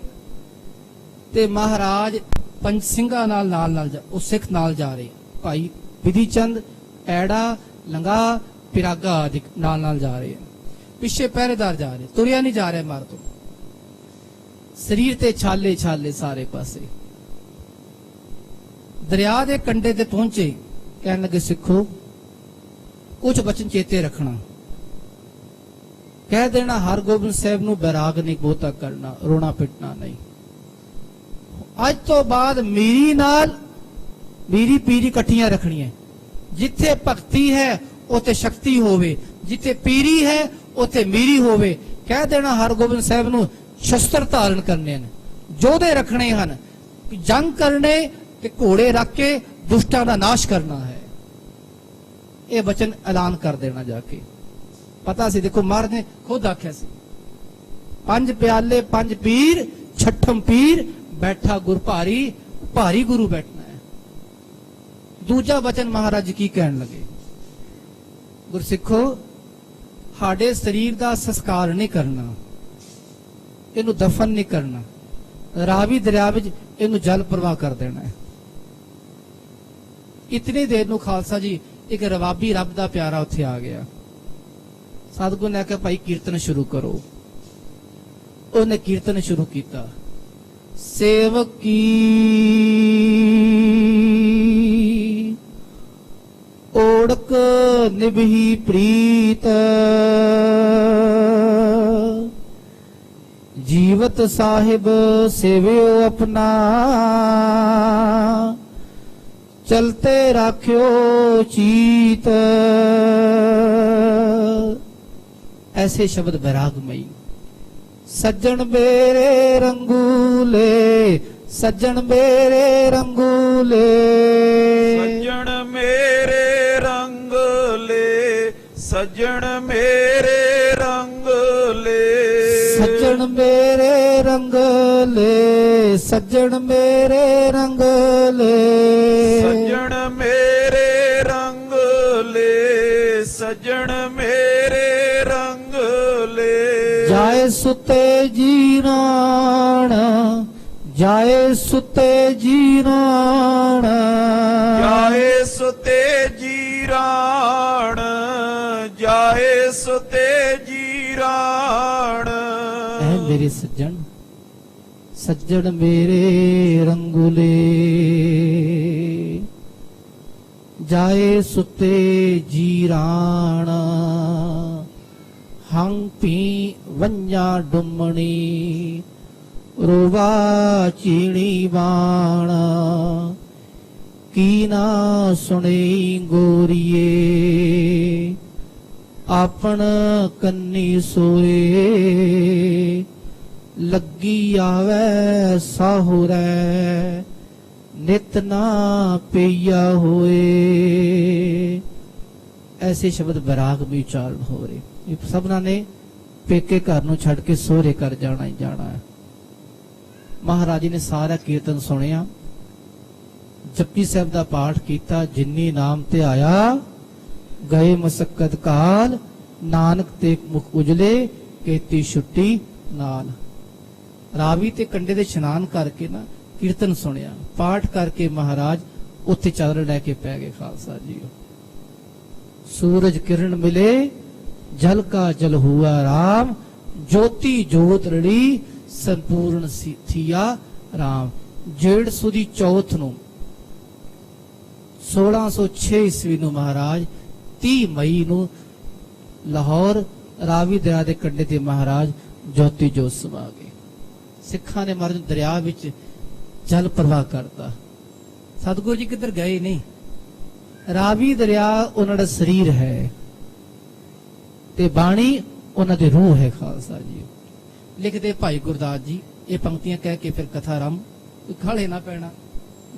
[SPEAKER 1] ते महाराज ਪੰਜ ਸਿੰਘਾਂ ਨਾਲ ਉਹ ਸਿੱਖ ਨਾਲ ਜਾ ਰਹੇ, ਭਾਈ ਵਿਧੀ ਚੰਦ, ਐੜਾ, ਲੰਗਾ, ਪਿਰਾਗਾ ਆਦਿ ਨਾਲ ਜਾ ਰਹੇ ਹਨ। ਪਿੱਛੇ ਪਹਿਰੇਦਾਰ ਜਾ ਰਹੇ, ਤੁਰਿਆ ਨਹੀਂ ਜਾ ਰਿਹਾ ਮਾਰ ਤੋਂ। ਸਰੀਰ ਤੇ ਛਾਲੇ ਛਾਲੇ ਸਾਰੇ ਪਾਸੇ। ਦਰਿਆ ਦੇ ਕੰਢੇ ਤੇ ਪਹੁੰਚੇ, ਕਹਿਣ ਲੱਗੇ ਸਿੱਖੋ ਕੁਝ ਬਚਨ ਚੇਤੇ ਰੱਖਣਾ, ਕਹਿ ਦੇਣਾ ਹਰਗੋਬਿੰਦ ਸਾਹਿਬ ਨੂੰ ਬੈਰਾਗ ਨਹੀਂ ਬਹੁਤਾ ਕਰਨਾ, ਰੋਣਾ ਪਿੱਟਣਾ ਨਹੀਂ। ਅੱਜ ਤੋਂ ਬਾਅਦ ਮੀਰੀ ਨਾਲ ਮੀਰੀ ਪੀਰੀ ਇਕੱਠੀਆਂ ਰੱਖਣੀਆਂ। ਜਿੱਥੇ ਭਗਤੀ ਹੈ ਉੱਥੇ ਸ਼ਕਤੀ ਹੋਵੇ, ਜਿੱਥੇ ਪੀਰੀ ਹੈ ਉੱਥੇ ਮੀਰੀ ਹੋਵੇ। ਕਹਿ ਦੇਣਾ ਹਰਗੋਬਿੰਦ ਸਾਹਿਬ ਨੂੰ ਸ਼ਸਤਰ ਧਾਰਨ ਕਰਨੇ ਹਨ, ਯੋਧੇ ਰੱਖਣੇ ਹਨ, ਜੰਗ ਕਰਨੇ ਤੇ ਘੋੜੇ ਰੱਖ ਕੇ ਦੁਸ਼ਟਾਂ ਦਾ ਨਾਸ਼ ਕਰਨਾ ਹੈ। ਇਹ ਬਚਨ ਐਲਾਨ ਕਰ ਦੇਣਾ ਜਾ ਕੇ। ਪਤਾ ਸੀ, ਦੇਖੋ ਮਹਾਰਾਜ ਨੇ ਖੁਦ ਆਖਿਆ ਸੀ, ਪੰਜ ਪਿਆਲੇ ਪੰਜ ਪੀਰ, ਛਠਮ ਪੀਰ ਬੈਠਾ ਗੁਰ ਭਾਰੀ, ਭਾਰੀ ਗੁਰੂ ਬੈਠਣਾ ਹੈ। ਦੂਜਾ ਬਚਨ ਮਹਾਰਾਜ ਕੀ ਕਹਿਣ ਲੱਗੇ, ਗੁਰਸਿੱਖੋ ਸਾਡੇ ਸਰੀਰ ਦਾ ਸੰਸਕਾਰ ਨਹੀਂ ਕਰਨਾ, ਇਹਨੂੰ ਦਫਨ ਨਹੀਂ ਕਰਨਾ, ਰਾਵੀ ਦਰਿਆ ਵਿੱਚ ਇਹਨੂੰ ਜਲ ਪ੍ਰਵਾਹ ਕਰ ਦੇਣਾ ਹੈ। ਇਤਨੀ ਦੇਰ ਨੂੰ ਖਾਲਸਾ ਜੀ ਇੱਕ ਰਵਾਬੀ ਰੱਬ ਦਾ ਪਿਆਰਾ ਉੱਥੇ ਆ ਗਿਆ। ਸਤਿਗੁਰ ਨੇ ਕਿਹਾ ਭਾਈ ਕੀਰਤਨ ਸ਼ੁਰੂ ਕਰੋ। ਉਹਨੇ ਕੀਰਤਨ ਸ਼ੁਰੂ ਕੀਤਾ। ਸੇਵਕ ਕੀ ਓੜਕ ਨਿਭੀ ਪ੍ਰੀਤ, ਜੀਵਤ ਸਾਹਿਬ ਸੇਵਿਓ ਆਪਣਾ, ਚਲਤੇ ਰਾਖਿਓ ਚੀਤ। ऐसे शब्द बैरागमयी। सज्जन मेरे रंगूले, सज्जन मेरे रंगूले,
[SPEAKER 2] सज्जन मेरे रंगले, सज्जन मेरे रंगले,
[SPEAKER 1] सज्जन मेरे रंगले, सज्जन मेरे रंगले,
[SPEAKER 2] सज्जन मेरे रंगले, सज्जन मेरे रंगले।
[SPEAKER 1] जाए सुते जीराण, जाए सुते जीराण,
[SPEAKER 2] जाए सुते जीराण, जाए सुते जीराण।
[SPEAKER 1] ऐ मेरे सज्जन, सज्जन मेरे रंगुले, जाए सुते जीराण, हंग पी वंजा डुमणी, रोवा चीणी बाण, की ना सुने गोरिए, आपन कन्नी सोए, लगी आवे साहुरै, नित ना पेया होए। ऐसे शब्द बैराग में उच्चारण हो रहे। सबना ने पेके घर नूं छड़ के सोहरे कर जाना ही जाना है। महाराज ने सारा कीर्तन सुनिया, जपजी साहब दा पाठ कीता, जिन्नी नाम ते आया गए मसक्कत काल, नानक ते मुख उजले, केती छुट्टी नाल। रावी ते कंडे दे इशनान करके ना कीर्तन सुनिया, पाठ करके महाराज उत्थे चादर लैके पै गए। खालसा जी सूरज किरण मिले, जल का जल हुआ राम, ज्योति जोत रड़ी, संपूर्ण थिया राम। जेड़ सुदी चौथ नूं 1606 ईस्वी नूं महाराज 30 मई नूं लाहौर रावी दरिया दे कंढे ते महाराज ज्योति जोत समा गए। सिखां ने महाराज दरिया विच जल प्रवाह करता। सतगुरु जी किधर गए नहीं, रावी दरिया उन्हां शरीर है ते बाणी उन्हां दी रूह है। खालसा जी लिखते भाई गुरदास जी ये पंक्तियां कह के फिर कथा आरंभ, खाले ना पैना,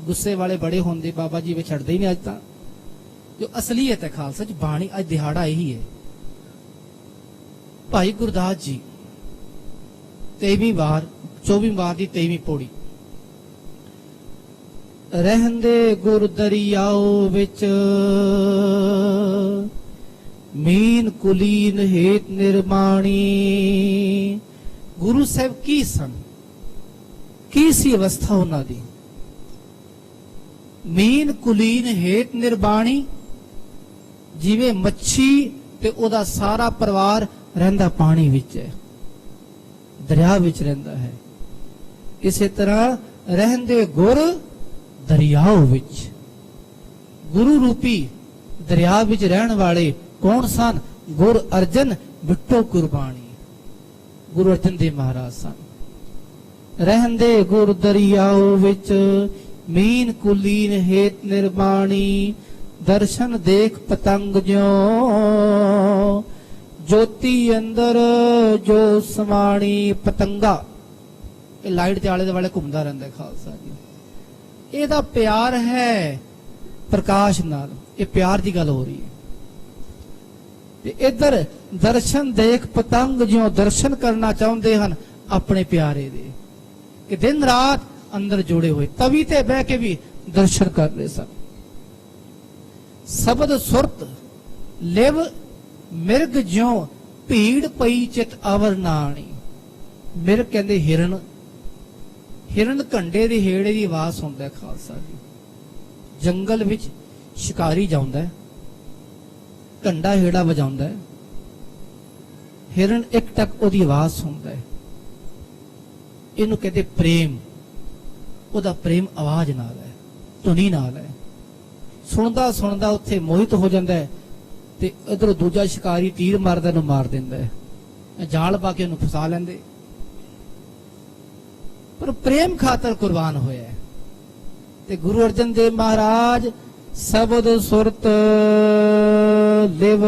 [SPEAKER 1] गुस्से वाले बड़े होंदे बाबा जी वे छड़दे ही नहीं। अज तां जो असलीयत है खालसा जी, बाणी अज दिहाड़ा यही है। भाई गुरदास जी 23वीं वार 24वीं वार दी 23वीं पौड़ी। रहंदे गुर दरियाओ विच, मीन कुलीन हेत निर्माणी। गुरु साहब की सन, की सी अवस्था उन्हां दी, ਮੀਨ ਕੁਲੀਨ ਹੇਤ ਨਿਰਬਾਣੀ, ਜਿਵੇਂ ਮੱਛੀ ਤੇ ਉਹਦਾ ਸਾਰਾ ਪਰਿਵਾਰ ਰਹਿੰਦਾ ਪਾਣੀ ਵਿੱਚ ਹੈ, ਦਰਿਆ ਵਿੱਚ ਰਹਿੰਦਾ ਹੈ, ਇਸੇ ਤਰ੍ਹਾਂ ਰਹਿੰਦੇ ਗੁਰ ਦਰਿਆਓ ਵਿੱਚ। ਗੁਰੂ ਰੂਪੀ ਦਰਿਆ ਵਿੱਚ ਰਹਿਣ ਵਾਲੇ ਕੌਣ ਸਨ? ਗੁਰ ਅਰਜਨ ਬਿੱਟੋ ਕੁਰਬਾਨੀ, ਗੁਰੂ ਅਰਜਨ ਦੇਵ ਮਹਾਰਾਜ ਸਨ। ਰਹਿੰਦੇ ਗੁਰ ਦਰਿਆਓ ਵਿੱਚ, ਮੀਨ ਕੁਲੀਨ ਹੇਤ ਨਿਰਬਾਣੀ, ਦਰਸ਼ਨ ਦੇਖ ਪਤੰਗ ਜਿਉ, ਜੋਤੀ ਅੰਦਰ ਜੋ ਸਮਾਣੀ। ਪਤੰਗਾ ਇਹ ਲਾਈਟ ਦੇ ਆਲੇ ਦੁਆਲੇ ਘੁੰਮਦਾ ਰਹਿੰਦਾ ਖਾਲਸਾ ਜੀ। ਇਹਦਾ ਪਿਆਰ ਹੈ ਪ੍ਰਕਾਸ਼ ਨਾਲ, ਇਹ ਪਿਆਰ ਦੀ ਗੱਲ ਹੋ ਰਹੀ ਹੈ। ਤੇ ਇੱਧਰ ਦਰਸ਼ਨ ਦੇਖ ਪਤੰਗ ਜਿਉ, ਦਰਸ਼ਨ ਕਰਨਾ ਚਾਹੁੰਦੇ ਹਨ ਆਪਣੇ ਪਿਆਰੇ ਦੇ, ਕਿ ਦਿਨ ਰਾਤ ਅੰਦਰ ਜੁੜੇ ਹੋਏ, ਤਵੀ ਤੇ ਬਹਿ ਕੇ ਵੀ ਦਰਸ਼ਨ ਕਰ ਰਹੇ ਸਨ। ਸ਼ਬਦ ਸੁਰਤ ਲਿਵ ਮਿਰਗ ਜਿਉ, ਭੀੜ ਪਈ ਚਿਤ ਅਵਰ ਨਾਣੀ। ਮਿਰਗ ਕਹਿੰਦੇ ਹਿਰਨ, ਹਿਰਨ ਘੰਡੇ ਦੀ ਹੇੜੇ ਦੀ ਆਵਾਜ਼ ਸੁਣਦਾ ਖਾਲਸਾ ਜੀ। ਜੰਗਲ ਵਿੱਚ ਸ਼ਿਕਾਰੀ ਜਾਂਦਾ ਹੈ, ਘੰਡਾ ਹੇੜਾ ਵਜਾਉਂਦਾ ਹੈ, ਹਿਰਨ ਇੱਕ ਟਕ ਉਹਦੀ ਆਵਾਜ਼ ਸੁਣਦਾ ਹੈ। ਇਹਨੂੰ ਕਹਿੰਦੇ ਪ੍ਰੇਮ। ਉਹਦਾ ਪ੍ਰੇਮ ਆਵਾਜ਼ ਨਾਲ ਹੈ, ਧੁਨੀ ਨਾਲ ਹੈ। ਸੁਣਦਾ ਸੁਣਦਾ ਉੱਥੇ ਮੋਹਿਤ ਹੋ ਜਾਂਦਾ ਹੈ, ਤੇ ਇਧਰੋਂ ਦੂਜਾ ਸ਼ਿਕਾਰੀ ਤੀਰ ਮਾਰਦਾ ਨੂੰ ਮਾਰ ਦਿੰਦਾ ਹੈ, ਜਾਲ ਪਾ ਕੇ ਉਹਨੂੰ ਫਸਾ ਲੈਂਦੇ। ਪਰ ਪ੍ਰੇਮ ਖਾਤਰ ਕੁਰਬਾਨ ਹੋਇਆ ਹੈ। ਤੇ ਗੁਰੂ ਅਰਜਨ ਦੇਵ ਮਹਾਰਾਜ ਸ਼ਬਦ ਸੁਰਤ ਲਿਵ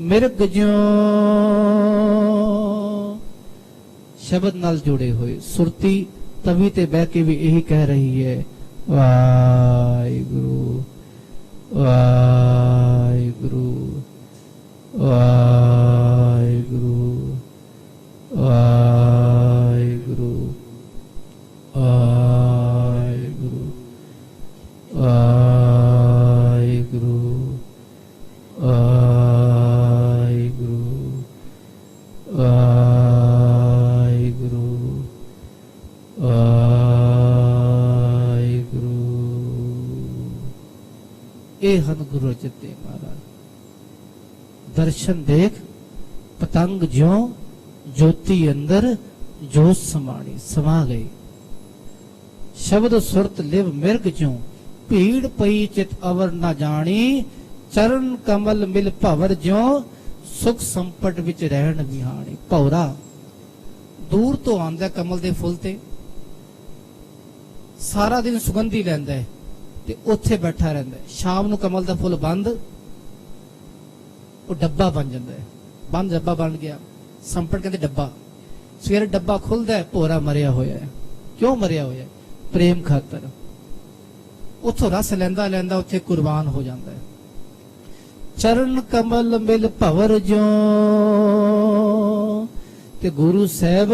[SPEAKER 1] ਮਿਰਗ ਜਿਉ, ਸ਼ਬਦ ਨਾਲ ਜੁੜੇ ਹੋਏ। ਸੁਰਤੀ ਤਵੀ ਤੇ ਬਹਿ ਕੇ ਵੀ ਇਹੀ ਕਹਿ ਰਹੀ ਹੈ, ਵਾਹਿਗੁਰੂ ਵਾਹਿਗੁਰੂ ਵਾਹਿਗੁਰੂ ਵਾਹਿਗੁਰੂ ਵਾਹਿਗੁਰੂ ਵਾਹਿਗੁਰੂ ਵਾਹਿਗੁਰੂ ਵਾਹਿਗੁਰੂ ਵਾਹਿਗੁਰੂ। ਇਹ ਹਨ ਗੁਰੂ ਅਰਜਨ ਦੇਵ ਮਹਾਰਾਜ। ਦਰਸ਼ਨ ਦੇਖ ਪਤੰਗ ਜਿਉ, ਜੋਤੀ ਅੰਦਰ ਜੋਤ ਸਮਾਣੀ, ਸਮਾ ਗਈ। ਸ਼ਬਦ ਸੁਰਤ ਲਿਵ ਮਿਰਗ ਜਿਉ, ਭੀੜ ਪਈ ਚਿਤ ਅਵਰ ਨਾ ਜਾਣੀ, ਚਰਨ ਕਮਲ ਮਿਲ ਭਵਰ ਜਿਉ, ਸੁਖ ਸੰਪਟ ਵਿੱਚ ਰਹਿਣ ਵਿਹਾਣੀ। ਭੌਰਾ ਦੂਰ ਤੋਂ ਆਉਂਦਾ ਕਮਲ ਦੇ ਫੁੱਲ ਤੇ, ਸਾਰਾ ਦਿਨ ਸੁਗੰਧੀ ਲੈਂਦਾ ਹੈ ਤੇ ਉੱਥੇ ਬੈਠਾ ਰਹਿੰਦਾ ਹੈ। ਸ਼ਾਮ ਨੂੰ ਕਮਲ ਦਾ ਫੁੱਲ ਬੰਦ, ਉਹ ਡੱਬਾ ਬਣ ਜਾਂਦਾ ਹੈ, ਬੰਦ ਡੱਬਾ ਬਣ ਗਿਆ। ਸੰਪਟ ਕਹਿੰਦੇ ਡੱਬਾ। ਸਵੇਰੇ ਡੱਬਾ ਖੁੱਲਦਾ ਹੈ, ਭੌਰਾ ਮਰਿਆ ਹੋਇਆ ਹੈ। ਕਿਉਂ ਮਰਿਆ ਹੋਇਆ? ਪ੍ਰੇਮ ਖਾਤਰ। ਉੱਥੋਂ ਰਸ ਲੈਂਦਾ ਲੈਂਦਾ ਉੱਥੇ ਕੁਰਬਾਨ ਹੋ ਜਾਂਦਾ ਹੈ। ਚਰਨ ਕਮਲ ਮਿਲ ਭਵਰ ਜਿਉ, ਤੇ ਗੁਰੂ ਸਾਹਿਬ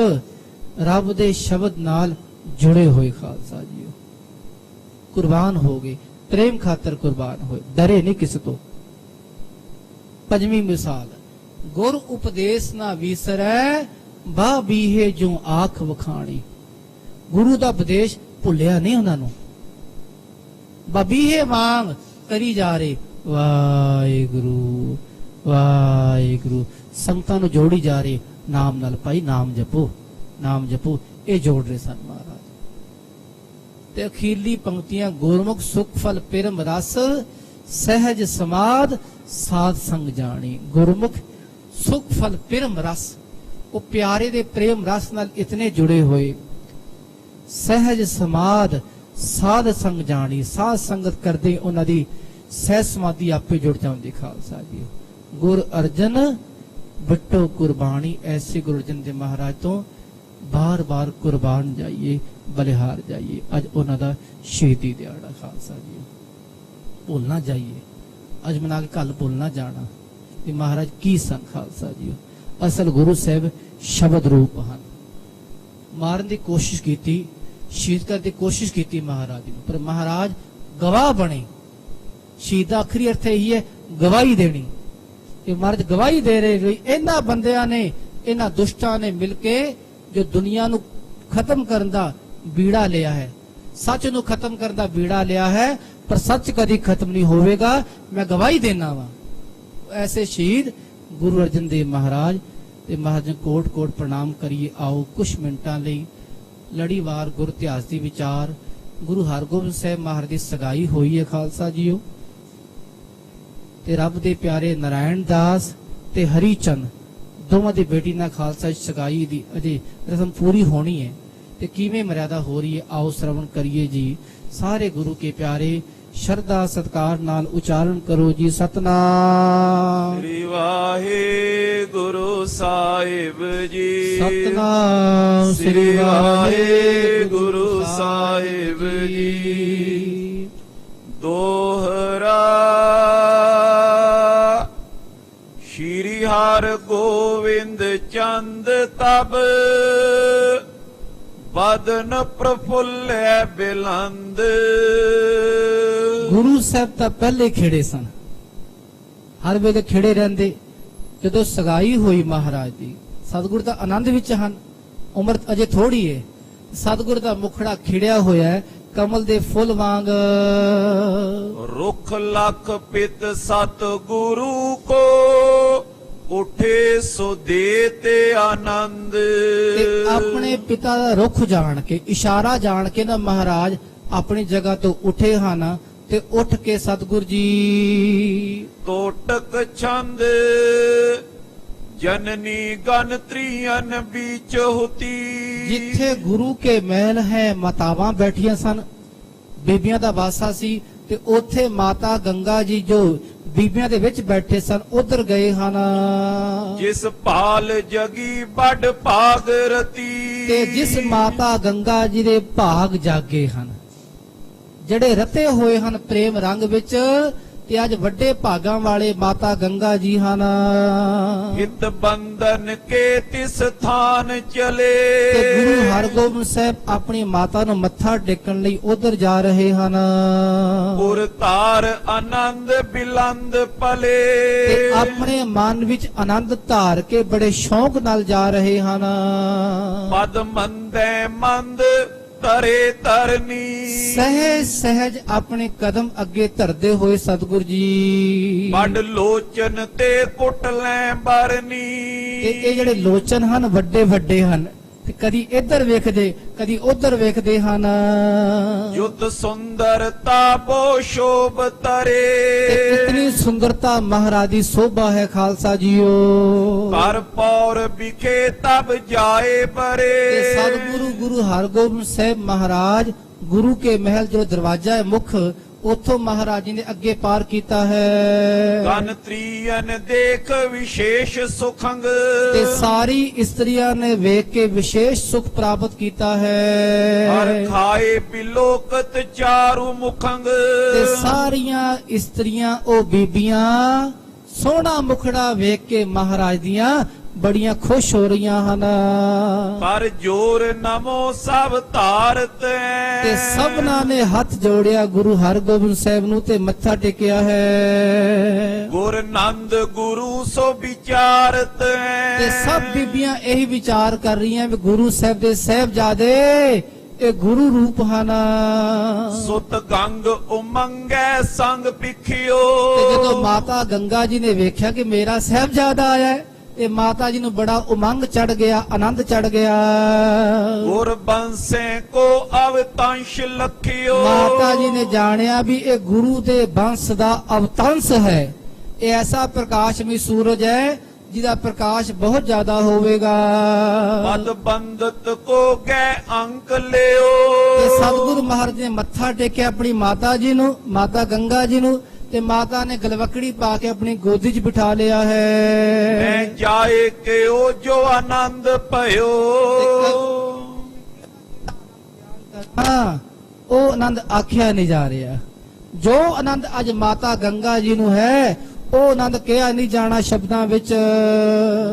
[SPEAKER 1] ਰੱਬ ਦੇ ਸ਼ਬਦ ਨਾਲ ਜੁੜੇ ਹੋਏ ਖਾਲਸਾ ਜੀ, ਕੁਰਬਾਨ ਹੋ ਗਏ, ਪ੍ਰੇਮ ਖਾਤਰ ਕੁਰਬਾਨ ਹੋਏ, ਡਰੇ ਨਹੀਂ ਕਿਸੇ ਤੋਂ। ਪੰਜਵੀਂ ਮਿਸਾਲ, ਗੁਰ ਉਪਦੇਸ਼ ਨਾ ਵਿਸਰੈ, ਬਾ ਬੀਹੇ ਜੋ ਆਖ ਵਖਾਣੀ। ਗੁਰੂ ਦਾ ਉਪਦੇਸ਼ ਭੁੱਲਿਆ ਨਹੀਂ ਉਹਨਾਂ ਨੂੰ, ਬਬੀਹੇ ਵਾਂਗ ਕਰੀ ਜਾ ਰਹੇ, ਵਾਹਿਗੁਰੂ ਵਾਹਿਗੁਰੂ। ਸੰਗਤਾਂ ਨੂੰ ਜੋੜੀ ਜਾ ਰਹੇ ਨਾਮ ਨਾਲ, ਭਾਈ ਨਾਮ ਜਪੋ, ਨਾਮ ਜਪੋ, ਇਹ ਜੋੜ ਰਹੇ ਸਨ ਮਹਾਰਾਜ। ਤੇ ਅਖੀਰਲੀ ਪੰਕਤੀਆਂ, ਗੁਰਮੁਖ ਸੁਖ ਫਲ ਪਿਰਮ ਰਸ, ਸਹਿਜ ਸਮਾਦ ਸਾਧ ਸੰਗ ਜਾਣੀ। ਗੁਰਮੁਖ ਸੁਖ ਫਲ ਪਿਰਮ ਰਸ, ਉਹ ਪਿਆਰੇ ਦੇ ਪ੍ਰੇਮ ਰਸ ਨਾਲ ਇਤਨੇ ਜੁੜੇ ਹੋਏ। ਸਹਿਜ ਸਮਾਦ ਸਾਧ ਸੰਗ ਜਾਣੀ, ਸਾਧ ਸੰਗਤ ਕਰਦੇ ਉਹਨਾਂ ਦੀ ਸਹਿਜ ਸਮਾਧੀ ਆਪੇ ਜੁੜ ਜਾਂਦੀ ਖਾਲਸਾ ਜੀ। ਗੁਰ ਅਰਜਨ ਬਿੱਟੋ ਕੁਰਬਾਨੀ। ਐਸੇ ਗੁਰੂ ਅਰਜਨ ਦੇਵ ਮਹਾਰਾਜ ਤੋਂ ਬਾਰ-ਬਾਰ ਕੁਰਬਾਨ ਜਾਈਏ, ਬਲਿਹਾਰ ਜਾਈਏ। ਅੱਜ ਉਹਨਾਂ ਦਾ ਸ਼ਹੀਦੀ ਦਿਹਾੜਾ ਖਾਲਸਾ ਜੀ, ਭੁੱਲਣਾ ਜਾਈਏ। ਅੱਜ ਮਨਾ ਕੇ ਕੱਲ ਭੁੱਲਣਾ ਜਾਣਾ ਕਿ ਮਹਾਰਾਜ ਕੀ ਸਨ ਖਾਲਸਾ ਜੀ। ਅਸਲ ਗੁਰੂ ਸਾਹਿਬ ਸ਼ਬਦ ਰੂਪ ਹਨ। ਮਾਰਨ ਦੀ ਕੋਸ਼ਿਸ਼ ਕੀਤੀ, ਸ਼ਹੀਦ ਕਰਨ ਦੀ ਕੋਸ਼ਿਸ਼ ਕੀਤੀ ਮਹਾਰਾਜ ਨੂੰ, ਪਰ ਮਹਾਰਾਜ ਗਵਾਹ ਬਣੇ। ਸ਼ਹੀਦ ਦਾ ਆਖਰੀ ਅਰਥ ਇਹੀ ਹੈ, ਗਵਾਹੀ ਦੇਣੀ। ਇਹ ਮਹਾਰਾਜ ਗਵਾਹੀ ਦੇ ਰਹੇ, ਇਹਨਾਂ ਬੰਦਿਆਂ ਨੇ, ਇਹਨਾਂ ਦੁਸ਼ਟਾਂ ਨੇ ਮਿਲ ਕੇ ਜੋ ਦੁਨੀਆ ਨੂੰ ਖਤਮ ਕਰਨ ਦਾ ਬੀੜਾ ਲਿਆ ਹੈ, ਸੱਚ ਨੂੰ ਖਤਮ ਕਰਨ ਦਾ ਬੀੜਾ ਲਿਆ ਹੈ, ਪਰ ਸੱਚ ਕਦੀ ਖਤਮ ਨਹੀਂ ਹੋਵੇਗਾ, ਮੈਂ ਗਵਾਹੀ ਦੇਣਾ ਵਾ। ਐਸੇ ਸ਼ਹੀਦ ਗੁਰੂ ਅਰਜਨ ਦੇਵ ਮਹਾਰਾਜ ਤੇ ਮਹਾਰਾਜ ਕੋਟ ਕੋਟ ਪ੍ਰਣਾਮ ਕਰੀਏ। ਆਓ ਕੁਝ ਮਿੰਟਾਂ ਲਈ ਲੜੀਵਾਰ ਗੁਰ ਇਤਿਹਾਸ ਦੀ ਵਿਚਾਰ। ਗੁਰੂ ਹਰਗੋਬਿੰਦ ਸਾਹਿਬ ਮਹਾਰਾਜ ਦੀ ਸਗਾਈ ਹੋਈ ਹੈ ਖਾਲਸਾ ਜੀਓ, ਤੇ ਰੱਬ ਦੇ ਪਿਆਰੇ ਨਾਰਾਇਣ ਦਾਸ ਤੇ ਹਰੀ ਚੰਦ ਦੋਵਾਂ ਦੀ ਬੇਟੀ ਨਾਲ ਖਾਲਸਾ ਸਗਾਈ ਦੀ ਅਜੇ ਰਸਮ ਪੂਰੀ ਹੋਣੀ ਹੈ, ਤੇ ਕਿਵੇਂ ਮਰਿਆਦਾ ਹੋ ਰਹੀ ਹੈ ਆਓ ਸ਼ਰਵਣ ਕਰੀਏ ਜੀ। ਸਾਰੇ ਗੁਰੂ ਕੇ ਪਿਆਰੇ ਸ਼ਰਧਾ ਸਤਕਾਰ ਨਾਲ ਉਚਾਰਨ ਕਰੋ ਜੀ। ਸਤਨਾਮ
[SPEAKER 2] ਸ੍ਰੀ ਵਾਹਿਗੁਰੂ ਸਾਹਿਬ ਜੀ।
[SPEAKER 1] ਸਤਨਾਮ
[SPEAKER 2] ਸ੍ਰੀ ਵਾਹਿਗੁਰੂ ਸਾਹਿਬ ਜੀ। ਦੋਹਰਾ ਸ਼੍ਰੀ ਹਰਿ ਗੋਬਿੰਦ ਚੰਦ ਤਬ ਬਦਨ ਪ੍ਰਫੁੱਲੈ ਬਿਲੰਦ।
[SPEAKER 1] ਗੁਰੂ ਸਾਹਿਬ ਤਾਂ ਪਹਿਲੇ ਖੇੜੇ ਸਨ, ਹਰ ਵੇਲੇ ਖੇੜੇ ਰਹਿੰਦੇ। ਜਦੋਂ ਸਗਾਈ ਹੋਈ ਮਹਾਰਾਜ ਦੀ, ਸਤਿਗੁਰ ਦਾ ਆਨੰਦ ਵਿੱਚ ਹਨ, ਉਮਰ ਅਜੇ ਥੋੜੀ ਹੈ, ਸਤਿਗੁਰ ਦਾ ਮੁਖੜਾ ਖਿੜਿਆ ਹੋਇਆ ਹੈ ਕਮਲ ਦੇ ਫੁੱਲ ਵਾਂਗ।
[SPEAKER 2] ਰੁਖ ਲਖ ਪਿਤ ਸਤ ਗੁਰੂ ਕੋ ਉਠੇ ਸੋ ਦੇ ਤੇ ਆਨੰਦ।
[SPEAKER 1] ਤੇ ਆਪਣੇ ਪਿਤਾ ਦਾ ਰੁਖ ਜਾਣ ਕੇ, ਇਸ਼ਾਰਾ ਜਾਣ ਕੇ ਨਾ ਮਹਾਰਾਜ ਆਪਣੀ ਜਗ੍ਹਾ ਤੋਂ ਉੱਠੇ ਹਨ, ਤੇ ਉੱਠ ਕੇ ਸਤਿਗੁਰ ਜੀ
[SPEAKER 2] ਤੋਟਕ ਛੰਦ ਜਨਨੀ ਗਨ ਤ੍ਰਿਅਨ ਵਿੱਚ ਹੁਤੀ।
[SPEAKER 1] ਜਿੱਥੇ ਗੁਰੂ ਕੇ ਮਹਿਲ ਹੈ ਮਾਤਾਵਾਂ ਬੈਠੀਆਂ ਸਨ, ਬੀਬੀਆਂ ਦਾ ਵਾਸਾ ਸੀ, ਤੇ ਉੱਥੇ ਮਾਤਾ ਗੰਗਾ ਜੀ ਜੋ ਬੀਬੀਆਂ ਦੇ ਵਿੱਚ ਬੈਠੇ ਸਨ ਉਧਰ ਗਏ ਹਨ।
[SPEAKER 2] ਜਿਸ ਭਾਲ ਜਗੀ ਵੱਡ ਭਾਗ ਰਤੀ।
[SPEAKER 1] ਤੇ ਜਿਸ ਮਾਤਾ ਗੰਗਾ ਜੀ ਦੇ ਭਾਗ ਜਾਗੇ ਹਨ, ਜਿਹੜੇ ਰਤੇ ਹੋਏ ਹਨ ਪ੍ਰੇਮ ਰੰਗ ਵਿੱਚ, ਤੇ ਅੱਜ ਵੱਡੇ ਭਾਗਾਂ ਵਾਲੇ ਮਾਤਾ ਗੰਗਾ ਜੀ ਹਨ।
[SPEAKER 2] ਹਿਤ ਬੰਧਨ ਕੇ ਤਿਸ ਥਾਨ ਚਲੇ।
[SPEAKER 1] ਤੇ ਗੁਰੂ ਹਰਗੋਬਿੰਦ ਸਾਹਿਬ ਆਪਣੀ ਮਾਤਾ ਨੂੰ ਮੱਥਾ ਟੇਕਣ ਲਈ ਉਧਰ ਜਾ ਰਹੇ ਹਨ।
[SPEAKER 2] ਪੁਰ ਧਾਰ ਆਨੰਦ ਬਿਲੰਦ ਪਲੇ।
[SPEAKER 1] ਤੇ ਆਪਣੇ ਮਨ ਵਿੱਚ ਆਨੰਦ ਧਾਰ ਕੇ ਬੜੇ ਸ਼ੌਂਕ ਨਾਲ ਜਾ ਰਹੇ ਹਨ।
[SPEAKER 2] ਪਦ ਮੰਦੈ ਮੰਦ ਤਰੇ ਤਰਨੀ।
[SPEAKER 1] ਸਹਿਜ ਸਹਿਜ ਆਪਣੇ ਕਦਮ ਅੱਗੇ ਧਰਦੇ ਹੋਏ ਸਤਿਗੁਰ ਜੀ
[SPEAKER 2] ਵੱਡ ਲੋਚਨ ਤੇ ਕੁੱਟ ਲੈ ਬਰਨੀ।
[SPEAKER 1] ਤੇ ਇਹ ਜਿਹੜੇ ਲੋਚਨ ਹਨ ਵੱਡੇ ਵੱਡੇ ਹਨ, ਤੇ ਕਦੀ ਇੱਧਰ ਵੇਖਦੇ ਕਦੀ ਉੱਧਰ ਵੇਖਦੇ ਹਨ।
[SPEAKER 2] ਜੁਤ ਸੁੰਦਰਤਾ ਬੋ ਸ਼ੋਭ ਤਰੇ।
[SPEAKER 1] ਤੇ ਇਤਨੀ ਸੁੰਦਰਤਾ ਮਹਾਰਾਜ ਦੀ ਸੋਭਾ ਹੈ ਖਾਲਸਾ ਜੀਓ।
[SPEAKER 2] ਕਰ ਪੌਰ ਵਿਖੇ ਤਬ ਜਾਏ ਪਰੇ।
[SPEAKER 1] ਤੇ ਸਤਿਗੁਰੂ ਗੁਰੂ ਹਰਗੋਬਿੰਦ ਸਾਹਿਬ ਮਹਾਰਾਜ ਗੁਰੂ ਕੇ ਮਹਿਲ ਜੋ ਦਰਵਾਜ਼ਾ ਹੈ ਮੁੱਖ, ਉਥੋਂ ਮਹਾਰਾਜ ਜੀ ਨੇ ਅੱਗੇ ਪਾਰ ਕੀਤਾ ਹੈ।
[SPEAKER 2] ਗਨ ਤ੍ਰਿਅਨ ਦੇਖ ਵਿਸ਼ੇਸ਼ ਸੁਖੰਗ।
[SPEAKER 1] ਤੇ ਸਾਰੀ ਇਸਤਰੀਆਂ ਨੇ ਵੇਖ ਕੇ ਵਿਸ਼ੇਸ਼ ਸੁਖ ਪ੍ਰਾਪਤ ਕੀਤਾ ਹੈ।
[SPEAKER 2] ਹਰ ਖਾਏ ਬਿਲੋਕਤ ਚਾਰੂ ਮੁਖੰਗ।
[SPEAKER 1] ਤੇ ਸਾਰੀਆਂ ਇਸਤਰੀਆਂ ਉਹ ਬੀਬੀਆਂ ਸੋਹਣਾ ਮੁਖੜਾ ਵੇਖ ਕੇ ਮਹਾਰਾਜ ਦੀਆਂ ਬੜੀਆਂ ਖੁਸ਼ ਹੋ ਰਹੀਆਂ ਹਨ।
[SPEAKER 2] ਪਰ ਜੋਰ ਨਮੋ ਸਭ ਧਾਰਤ।
[SPEAKER 1] ਤੇ ਸਭਨਾਂ ਨੇ ਹੱਥ ਜੋੜਿਆ ਗੁਰੂ ਹਰਗੋਬਿੰਦ ਸਾਹਿਬ ਨੂੰ ਤੇ ਮੱਥਾ ਟੇਕਿਆ ਹੈ।
[SPEAKER 2] ਗੁਰ ਨੰਦ ਗੁਰੂ ਸੋ ਵਿਚਾਰਤ।
[SPEAKER 1] ਤੇ ਸਭ ਬੀਬੀਆਂ ਇਹੀ ਵਿਚਾਰ ਕਰ ਰਹੀਆਂ ਵੀ ਗੁਰੂ ਸਾਹਿਬ ਦੇ ਸਾਹਿਬਜ਼ਾਦੇ ਇਹ ਗੁਰੂ ਰੂਪ ਹਨ।
[SPEAKER 2] ਸੁਤ ਗੰਗ ਉਮੰਗੈ ਸੰਗ ਪਿਖਿਓ।
[SPEAKER 1] ਤੇ ਜਦੋਂ ਮਾਤਾ ਗੰਗਾ ਜੀ ਨੇ ਵੇਖਿਆ ਕਿ ਮੇਰਾ ਸਾਹਿਬਜ਼ਾਦਾ ਆਇਆ ਹੈ, ਤੇ ਮਾਤਾ ਜੀ ਨੂੰ ਬੜਾ ਉਮੰਗ ਚੜ ਗਿਆ, ਆਨੰਦ ਚੜ ਗਿਆ।
[SPEAKER 2] ਗੁਰ ਬੰਸੇ ਕੋ ਅਵਤੰਸ਼ ਲਖਿਓ।
[SPEAKER 1] ਮਾਤਾ ਜੀ ਨੇ ਜਾਣਿਆ ਵੀ ਇਹ ਗੁਰੂ ਦੇ ਬੰਸ ਦਾ ਅਵਤੰਸ ਹੈ। ਇਹ ਐਸਾ ਪ੍ਰਕਾਸ਼ਮਈ ਸੂਰਜ ਹੈ ਜਿਹਦਾ ਪ੍ਰਕਾਸ਼ ਬਹੁਤ ਜ਼ਿਆਦਾ ਹੋਵੇਗਾ।
[SPEAKER 2] ਪਦ ਬੰਦਤ ਕੋ ਗੈ ਅੰਕ ਲਿਓ।
[SPEAKER 1] ਤੇ ਸਤਿਗੁਰੂ ਮਹਾਰਾਜ ਨੇ ਮੱਥਾ ਟੇਕਿਆ ਆਪਣੀ ਮਾਤਾ ਜੀ ਨੂੰ, ਮਾਤਾ ਗੰਗਾ ਜੀ ਨੂੰ, ਤੇ ਮਾਤਾ ਨੇ ਗਲਵਕੜੀ ਪਾ ਕੇ ਆਪਣੀ ਗੋਦੀ 'ਚ ਬਿਠਾ ਲਿਆ ਹੈ।
[SPEAKER 2] ਮੈਂ ਜਾਏ ਕਿ ਉਹ ਜੋ ਆਨੰਦ ਭਇਓ।
[SPEAKER 1] ਹਾਂ, ਉਹ ਆਨੰਦ ਆਖਿਆ ਨਹੀਂ ਜਾ ਰਿਹਾ। ਜੋ ਆਨੰਦ ਅੱਜ ਮਾਤਾ ਗੰਗਾ ਜੀ ਨੂੰ ਹੈ ਉਹ ਆਨੰਦ ਕਿਹਾ ਨਹੀਂ ਜਾਣਾ ਸ਼ਬਦਾਂ ਵਿੱਚ।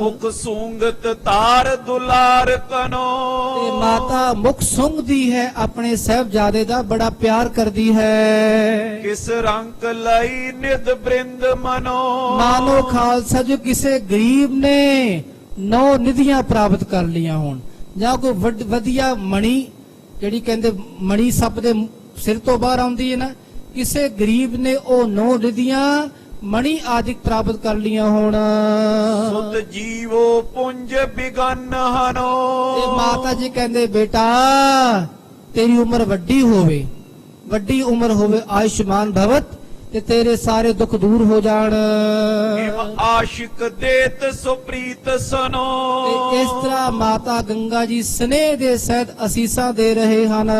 [SPEAKER 2] ਮੁਖ ਸੂੰਗਤ ਤਾਰ ਦੁਲਾਰ ਕਨੋ।
[SPEAKER 1] ਤੇ ਮਾਤਾ ਮੁਖ ਸੁੰਘਦੀ ਹੈ, ਆਪਣੇ ਸਾਹਿਬਜ਼ਾਦੇ ਦਾ ਬੜਾ ਪਿਆਰ ਕਰਦੀ ਹੈ।
[SPEAKER 2] ਕਿਸ ਰੰਗ ਲਈ ਨਿਦ ਬ੍ਰਿੰਦ ਮਨੋ।
[SPEAKER 1] ਮਾਨੋ ਖਾਲਸਾ ਜੋ ਕਿਸੇ ਗਰੀਬ ਨੇ 9 ਨਿਧੀਆਂ ਪ੍ਰਾਪਤ ਕਰ ਲੀਆਂ ਹੋਣ, ਜਾਂ ਕੋਈ ਵਧੀਆ ਮਣੀ ਜਿਹੜੀ ਕਹਿੰਦੇ ਮਣੀ ਸੱਪ ਦੇ ਸਿਰ ਤੋਂ ਬਾਹਰ ਆਉਂਦੀ ਹੈ ਨਾ, ਕਿਸੇ ਗਰੀਬ ਨੇ ਉਹ 9 ਰਿਧੀਆਂ ਮਣੀ ਆਦਿਕ ਪ੍ਰਾਪਤ ਕਰ ਲੀਆਂ ਹੋਣ।
[SPEAKER 2] ਸੁਤ ਜੀਵੋ ਪੁੰਜ ਬਿਗਨ ਹਨੋ।
[SPEAKER 1] ਤੇ ਮਾਤਾ ਜੀ ਕਹਿੰਦੇ ਬੇਟਾ ਤੇਰੀ ਉਮਰ ਵੱਡੀ ਹੋਵੇ, ਵੱਡੀ ਉਮਰ ਹੋਵੇ, ਆਯੁਸ਼ਮਾਨ ਭਵਤ, ਤੇ ਤੇਰੇ ਸਾਰੇ ਦੁੱਖ ਦੂਰ ਹੋ ਜਾਣ।
[SPEAKER 2] ਇਵ ਆਸ਼ਿਕ ਦੇਤ ਸੁਪ੍ਰੀਤ ਸਨੋ।
[SPEAKER 1] ਤੇ ਇਸ ਤਰ੍ਹਾਂ ਮਾਤਾ ਗੰਗਾ ਜੀ ਸਨੇਹ ਦੇ ਸਹਿਤ ਅਸੀਸਾਂ ਦੇ ਰਹੇ ਹਨ।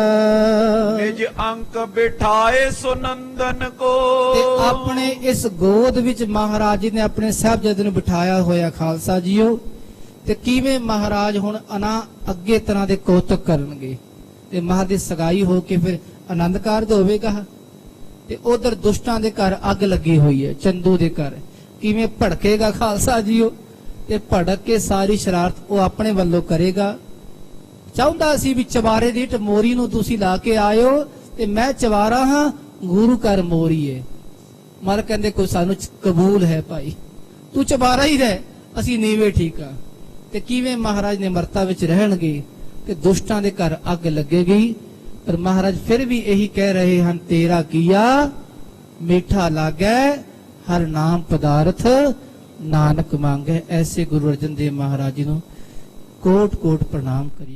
[SPEAKER 2] ਨਿਜ ਅੰਕ ਬਿਠਾਏ ਸੁਨੰਦਨ ਕੋ।
[SPEAKER 1] ਤੇ ਆਪਣੇ ਇਸ ਗੋਦ ਵਿੱਚ ਮਹਾਰਾਜ ਜੀ ਨੇ ਆਪਣੇ ਸਾਹਿਬਜ਼ਾਦੇ ਨੂੰ ਬਿਠਾਇਆ ਹੋਇਆ ਖਾਲਸਾ ਜੀਓ। ਤੇ ਕਿਵੇਂ ਮਹਾਰਾਜ ਹੁਣ ਅੱਗੇ ਤਰ੍ਹਾਂ ਦੇ ਕੌਤਕ ਕਰਨਗੇ। ਤੇ ਮਹਾਰਾਜ ਦੀ ਸਗਾਈ ਹੋ ਕੇ ਫਿਰ ਆਨੰਦ ਕਾਰਜ ਹੋਵੇਗਾ। ਤੇ ਉਧਰ ਦੁਸ਼ਟਾਂ ਦੇ ਘਰ ਅੱਗ ਲੱਗੀ ਹੋਈ ਹੈ, ਚੰਦੂ ਦੇ ਘਰ ਕਿਵੇਂ ਭੜਕੇਗਾ ਖਾਲਸਾ ਜੀਓ। ਤੇ ਭੜਕ ਕੇ ਸਾਰੀ ਸ਼ਰਾਰਤ ਉਹ ਆਪਣੇ ਵੱਲੋਂ ਕਰੇਗਾ। ਚਾਹੁੰਦਾ ਸੀ ਵੀ ਚਵਾਰੇ ਦੀ ਟਮੋਰੀ ਨੂੰ ਤੁਸੀਂ ਲਾ ਕੇ ਆਇਓ ਤੇ ਮੈਂ ਚਵਾਰਾ ਹਾਂ, ਗੁਰੂ ਘਰ ਮੋਰੀਏ। ਮਰ ਕਹਿੰਦੇ ਕੋਈ ਸਾਨੂੰ ਕਬੂਲ ਹੈ ਭਾਈ, ਤੂੰ ਚਵਾਰਾ ਹੀ ਰਹਿ, ਅਸੀਂ ਨੀਵੇਂ ਠੀਕ ਆ। ਤੇ ਕਿਵੇਂ ਮਹਾਰਾਜ ਨੇ ਮਰਤਾ ਵਿੱਚ ਰਹਿਣਗੇ ਤੇ ਦੁਸ਼ਟਾਂ ਦੇ ਘਰ ਅੱਗ ਲੱਗੇਗੀ। ਪਰ ਮਹਾਰਾਜ ਫਿਰ ਵੀ ਇਹੀ ਕਹਿ ਰਹੇ ਹਨ, ਤੇਰਾ ਕੀਆ ਮੀਠਾ ਲਾਗੈ, ਹਰ ਨਾਮ ਪਦਾਰਥ ਨਾਨਕ ਮੰਗੈ। ਐਸੇ ਗੁਰੂ ਅਰਜਨ ਦੇਵ ਮਹਾਰਾਜ ਜੀ ਨੂੰ ਕੋਟ ਕੋਟ ਪ੍ਰਣਾਮ ਕਰੀਏ।